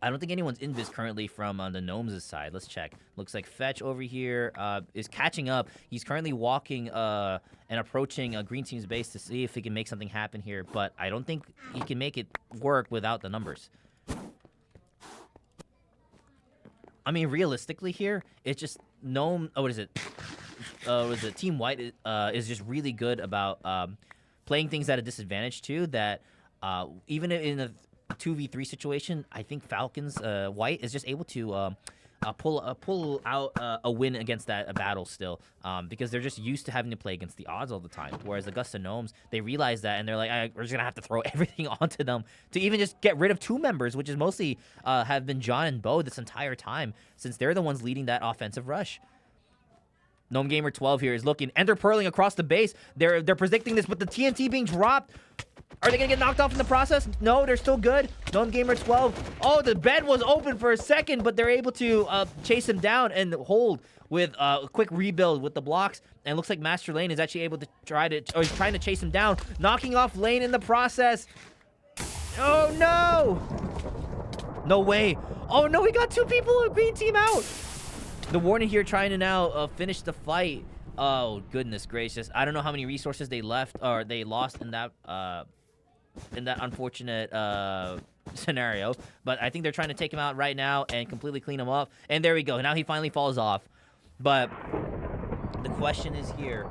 I don't think anyone's invis currently from the Gnomes' side. Let's check. Looks like Fetch over here is catching up. He's currently walking and approaching Green Team's base to see if he can make something happen here, but I don't think he can make it work without the numbers. I mean, realistically here, it's just Gnome. Oh, what is it? Team White is just really good about playing things at a disadvantage too. That even in a 2v3 situation, I think Falcons White is just able to pull out a win against that battle still, because they're just used to having to play against the odds all the time. Whereas Augusta Gnomes, they realize that and they're like, we're just gonna have to throw everything onto them to even just get rid of 2 members, which is mostly have been John and Bo this entire time, since they're the ones leading that offensive rush. Gnome Gamer 12 here is looking, enter purling across the base. They're predicting this, but the TNT being dropped. Are they gonna get knocked off in the process? No, they're still good. Gnome Gamer 12. Oh, the bed was open for a second, but they're able to chase him down and hold with a quick rebuild with the blocks. And it looks like Master Lane is actually able to he's trying to chase him down, knocking off Lane in the process. Oh no! No way. Oh no, we got 2 people on green team out. The Warden here trying to now finish the fight. Oh goodness gracious! I don't know how many resources they left or they lost in that unfortunate scenario, but I think they're trying to take him out right now and completely clean him up. And there we go. Now he finally falls off. But the question is here: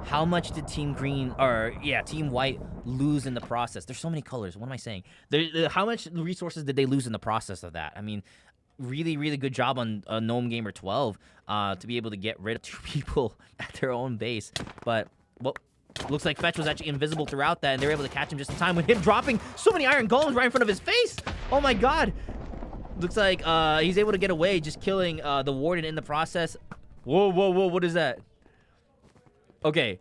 how much did Team White lose in the process? There's so many colors. What am I saying? How much resources did they lose in the process of that? I mean, really, really good job on Gnome Gamer 12 to be able to get rid of 2 people at their own base. But, well, looks like Fetch was actually invisible throughout that, and they were able to catch him just in time with him dropping so many iron golems right in front of his face. Oh my god. Looks like he's able to get away, just killing the Warden in the process. Whoa, whoa, whoa, what is that? Okay.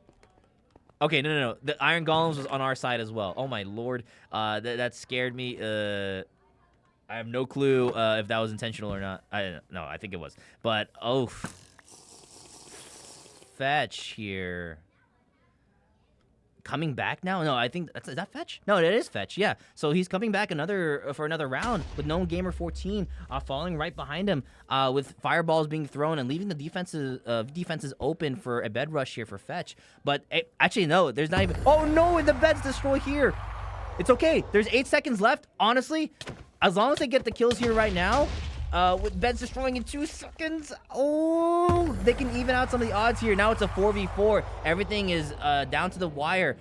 Okay, no. The iron golems was on our side as well. Oh my lord. That scared me. I have no clue if that was intentional or not. No, I think it was. But, oh. Fetch here. Coming back now? No, I think is that Fetch? No, it is Fetch. Yeah. So he's coming back for another round with Gnome Gamer 14 falling right behind him with fireballs being thrown and leaving the defenses open for a bed rush here for Fetch. But actually no, there's not even. Oh no, the bed's destroyed here. It's okay. There's 8 seconds left. Honestly, as long as they get the kills here right now, with beds destroying in 2 seconds, oh, they can even out some of the odds here. Now it's a 4v4. Everything is down to the wire.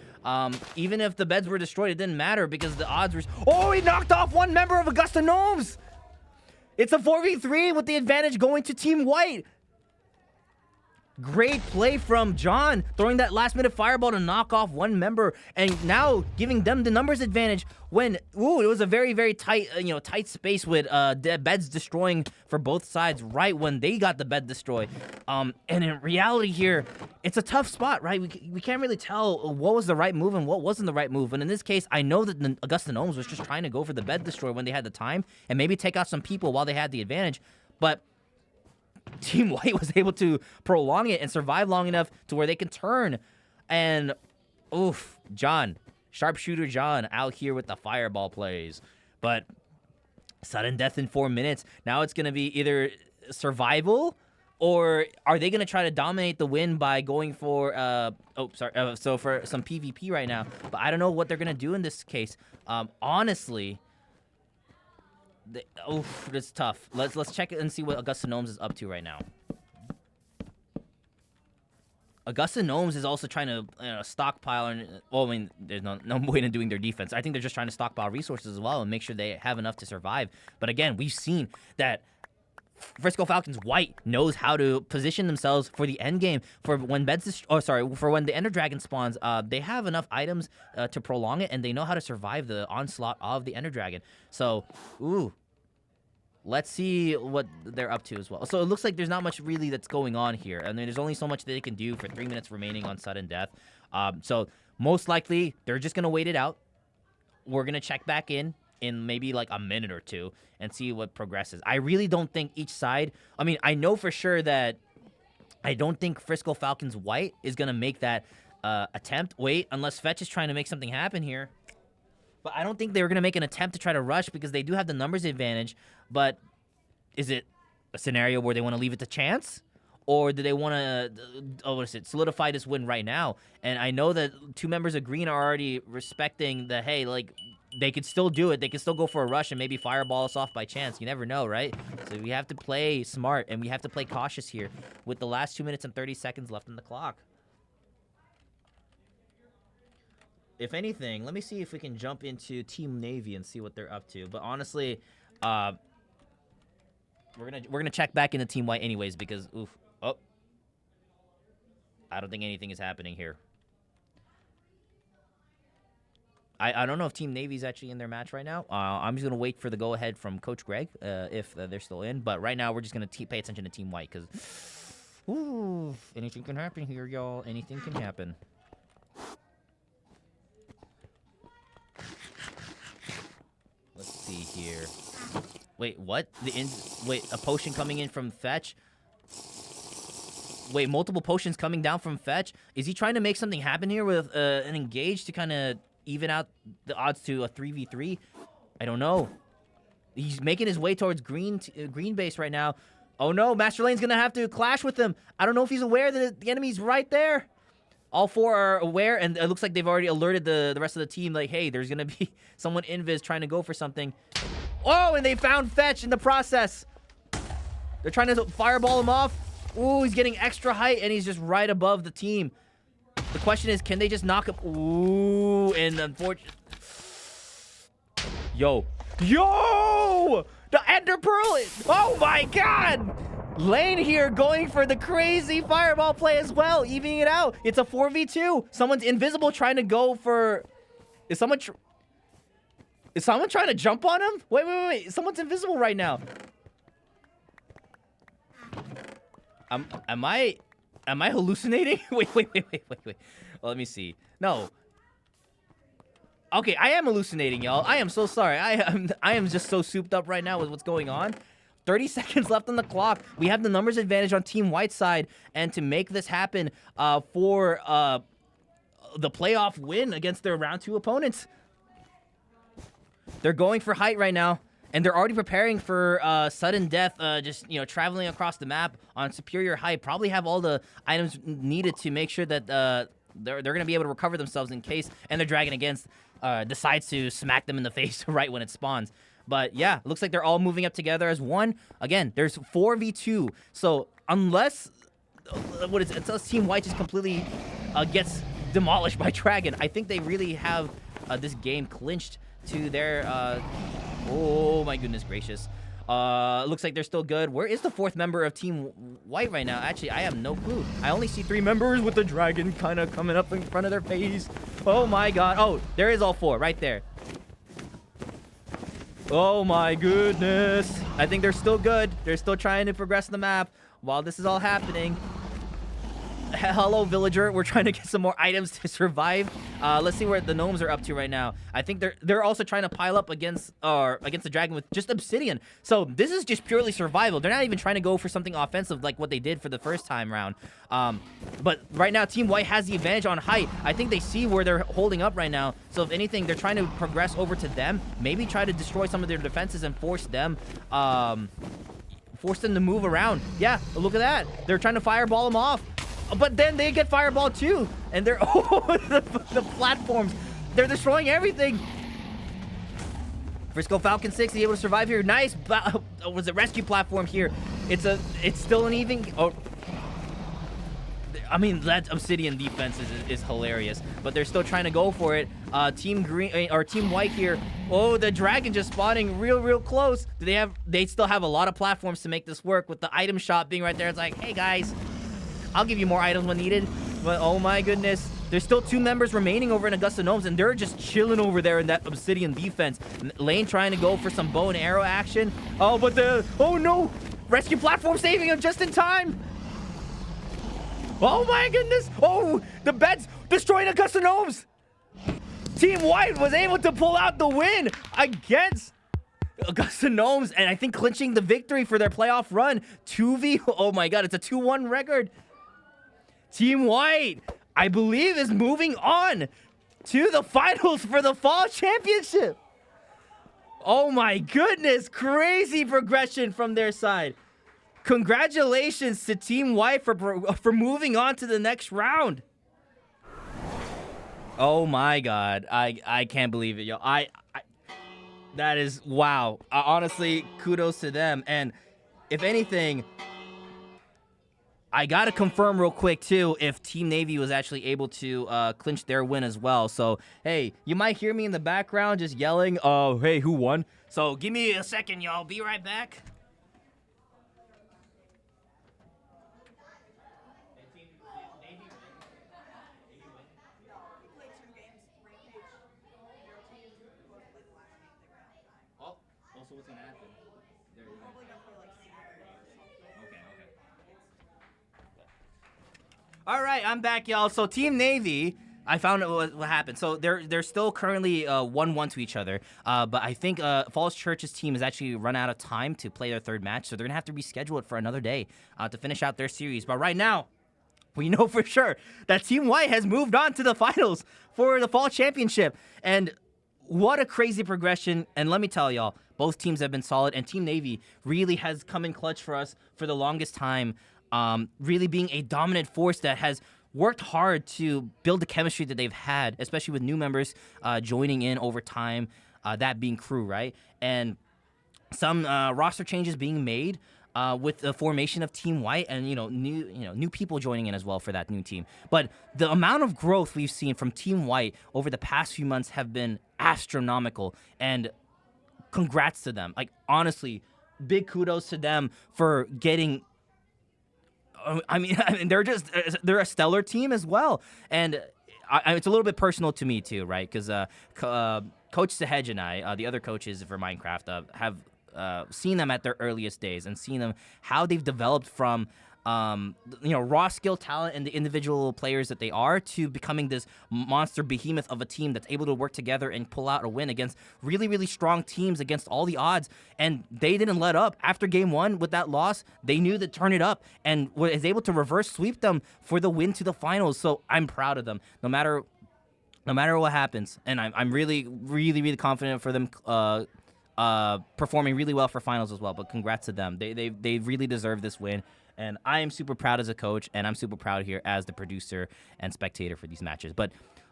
Even if the beds were destroyed, it didn't matter because the odds were. Oh, he knocked off 1 member of Augusta Gnomes. It's a 4v3 with the advantage going to Team White. Great play from John, throwing that last-minute fireball to knock off 1 member, and now giving them the numbers advantage when, it was a very, very tight, tight space with beds destroying for both sides right when they got the bed destroyed. And in reality here, it's a tough spot, right? We can't really tell what was the right move and what wasn't the right move. And in this case, I know that the Augusta Gnomes was just trying to go for the bed destroy when they had the time and maybe take out some people while they had the advantage, but Team White was able to prolong it and survive long enough to where they can turn. And, oof, John, sharpshooter John out here with the fireball plays. But sudden death in 4 minutes. Now it's going to be either survival or are they going to try to dominate the win by going for, so for some PvP right now. But I don't know what they're going to do in this case. Honestly, it's tough. Let's check it and see what Augusta Gnomes is up to right now. Augusta Gnomes is also trying to stockpile. There's no way in doing their defense. I think they're just trying to stockpile resources as well and make sure they have enough to survive. But again, we've seen that Frisco Falcons White knows how to position themselves for the end game. For when for when the Ender Dragon spawns, they have enough items to prolong it, and they know how to survive the onslaught of the Ender Dragon. So, let's see what they're up to as well. So it looks like there's not much really that's going on here. I mean, there's only so much that they can do for 3 minutes remaining on sudden death. So most likely they're just gonna wait it out. We're gonna check back in maybe like a minute or two and see what progresses. I really don't think each side. I mean, I know for sure that I don't think Frisco Falcons White is gonna make that attempt. Wait, unless Fetch is trying to make something happen here. But I don't think they were going to make an attempt to try to rush because they do have the numbers advantage. But is it a scenario where they want to leave it to chance? Or do they want to, solidify this win right now? And I know that 2 members of Green are already respecting the, hey, like, they could still do it. They could still go for a rush and maybe fireball us off by chance. You never know, right? So we have to play smart and we have to play cautious here with the last 2 minutes and 30 seconds left on the clock. If anything, let me see if we can jump into Team Navy and see what they're up to. But honestly, we're gonna check back into Team White anyways because I don't think anything is happening here. I don't know if Team Navy's actually in their match right now. I'm just going to wait for the go-ahead from Coach Greg if they're still in. But right now, we're just going to pay attention to Team White because anything can happen here, y'all. Anything can happen. Let's see here. Wait, what? Wait, a potion coming in from Fetch? Wait, multiple potions coming down from Fetch? Is he trying to make something happen here with an engage to kind of even out the odds to a 3v3? I don't know. He's making his way towards green base right now. Oh no, Master Lane's gonna have to clash with him. I don't know if he's aware that the enemy's right there. All four are aware, and it looks like they've already alerted the rest of the team, like, hey, there's gonna be someone invis trying to go for something. Oh, and they found Fetch in the process. They're trying to fireball him off. Ooh, he's getting extra height, and he's just right above the team. The question is, can they just knock him? Ooh, and unfortunately... Yo! The Ender Pearl! Oh my god! Lane here going for the crazy fireball play as well, evening it out. It's a 4v2. Someone's invisible trying to go for... Is someone trying to jump on him? Wait. Someone's invisible right now. Am I hallucinating? Wait. Well, let me see. No. Okay, I am hallucinating, y'all. I am so sorry. I am just so souped up right now with what's going on. 30 seconds left on the clock. We have the numbers advantage on Team White's side, and to make this happen for the playoff win against their round 2 opponents. They're going for height right now. And they're already preparing for sudden death, just, traveling across the map on superior height. Probably have all the items needed to make sure that they're going to be able to recover themselves in case Ender Dragon against decides to smack them in the face right when it spawns. But yeah, it looks like they're all moving up together as one. Again, there's 4v2. So unless unless Team White just completely gets demolished by Dragon, I think they really have this game clinched to their... oh my goodness gracious. Looks like they're still good. Where is the 4th member of Team White right now? Actually, I have no clue. I only see 3 members with the dragon kind of coming up in front of their face. Oh my god. Oh, there is all 4 right there. Oh my goodness. I think they're still good. They're still trying to progress the map while this is all happening. Hello, villager. We're trying to get some more items to survive. Let's see where the gnomes are up to right now. I think they're also trying to pile up against the dragon with just obsidian. So this is just purely survival. They're not even trying to go for something offensive like what they did for the first time round. But right now, Team White has the advantage on height. I think they see where they're holding up right now. So if anything, they're trying to progress over to them. Maybe try to destroy some of their defenses and force them to move around. Yeah, look at that. They're trying to fireball them off. But then they get fireball too, and they're the platforms. They're destroying everything. Frisco Falcon 6 able to survive here. Nice. Was it rescue platform here? It's still an even. Oh, I mean, that obsidian defense is hilarious, but they're still trying to go for it. Team Green or Team White here. Oh, the dragon just spawning real close. They still have a lot of platforms to make this work with the item shop being right there. It's like, hey guys, I'll give you more items when needed. But oh my goodness. There's still 2 members remaining over in Augusta Gnomes, and they're just chilling over there in that obsidian defense. Lane trying to go for some bow and arrow action. Oh, but oh no! Rescue platform saving him just in time! Oh my goodness! Oh, the beds destroying Augusta Gnomes! Team White was able to pull out the win against Augusta Gnomes, and I think clinching the victory for their playoff run. 2v, oh my god, it's a 2-1 record. Team White, I believe, is moving on to the finals for the fall championship. Oh my goodness, crazy progression from their side. Congratulations to Team White for moving on to the next round. Oh my god, I can't believe it, yo. That is wow. Honestly, kudos to them. And if anything, I gotta confirm real quick too if Team Navy was actually able to clinch their win as well. So hey, you might hear me in the background just yelling, "Oh, hey, who won?" So give me a second, y'all. Be right back. Oh, also what's gonna happen? All right, I'm back, y'all. So Team Navy, I found out what happened. So they're still currently 1-1 to each other. But I think Falls Church's team has actually run out of time to play their third match, so they're gonna have to reschedule it for another day to finish out their series. But right now, we know for sure that Team White has moved on to the finals for the fall championship. And what a crazy progression. And let me tell y'all, both teams have been solid, and Team Navy really has come in clutch for us for the longest time, really being a dominant force that has worked hard to build the chemistry that they've had, especially with new members joining in over time, that being crew, right? And some roster changes being made with the formation of Team White, and new people joining in as well for that new team. But the amount of growth we've seen from Team White over the past few months have been astronomical, and congrats to them. Like, honestly, big kudos to them for getting. I mean, they're a stellar team as well, and it's a little bit personal to me too, right? Because Coach Sahej and I, the other coaches for Minecraft, have seen them at their earliest days and seen them how they've developed from raw skill, talent, and the individual players that they are to becoming this monster behemoth of a team that's able to work together and pull out a win against really, really strong teams against all the odds. And they didn't let up. After game one with that loss, they knew to turn it up and was able to reverse sweep them for the win to the finals. So I'm proud of them, no matter what happens. And I'm really, really, really confident for them performing really well for finals as well. But congrats to them. They really deserve this win. And I am super proud as a coach, and I'm super proud here as the producer and spectator for these matches. But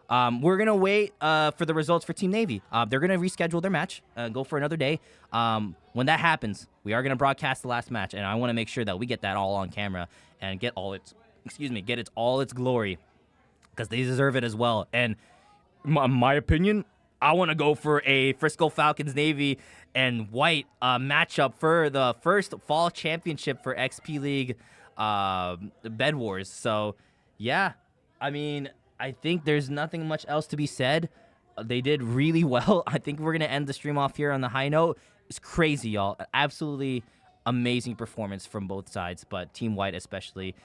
we're going to wait for the results for Team Navy. They're going to reschedule their match, go for another day. When that happens, we are going to broadcast the last match, and I want to make sure that we get that all on camera and get all its glory, because they deserve it as well. And my opinion, I want to go for a Frisco Falcons Navy and White matchup for the first fall championship for XP League Bedwars. So, yeah, I mean, I think there's nothing much else to be said. They did really well. I think we're going to end the stream off here on the high note. It's crazy, y'all. Absolutely amazing performance from both sides, but Team White especially.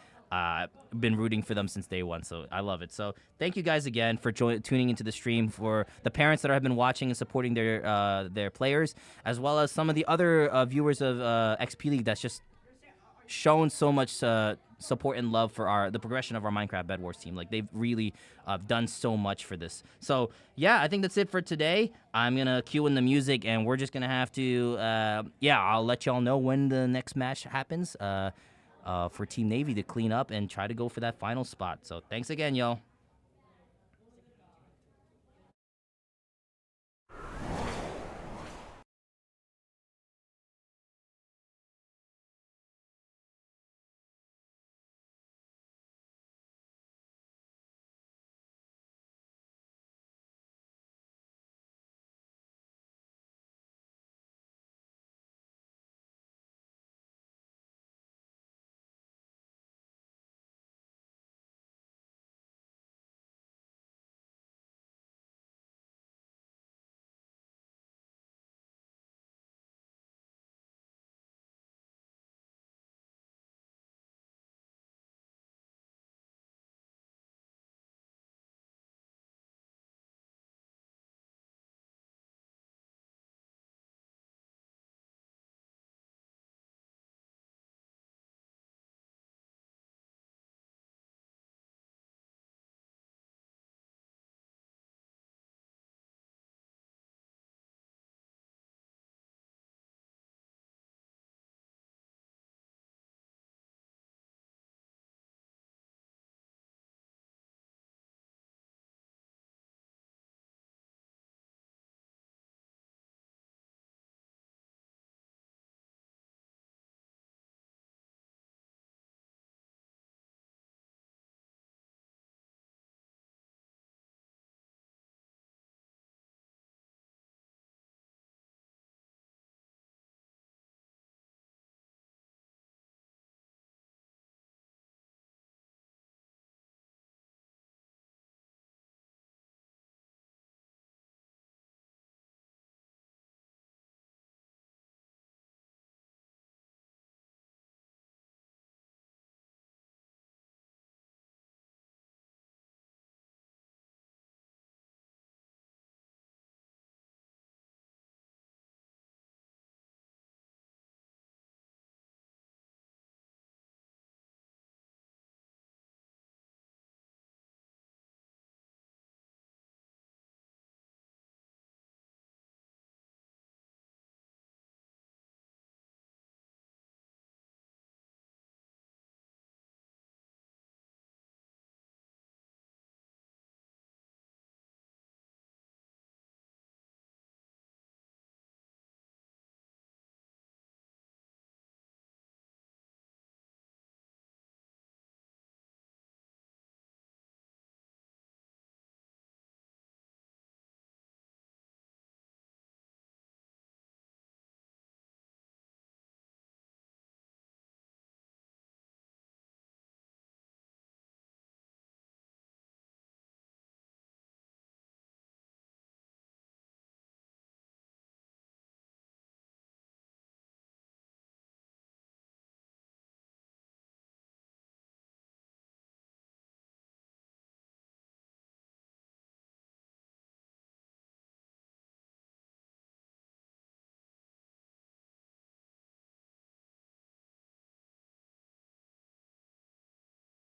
Been rooting for them since day one, so I love it. So thank you guys again for tuning into the stream, for the parents that have been watching and supporting their players, as well as some of the other viewers of XP League that's just shown so much support and love for the progression of our Minecraft Bedwars team. Like, they've really done so much for this. So yeah, I think that's it for today. I'm gonna cue in the music, and we're just gonna have to I'll let y'all know when the next match happens. For Team Navy to clean up and try to go for that final spot. So thanks again, y'all.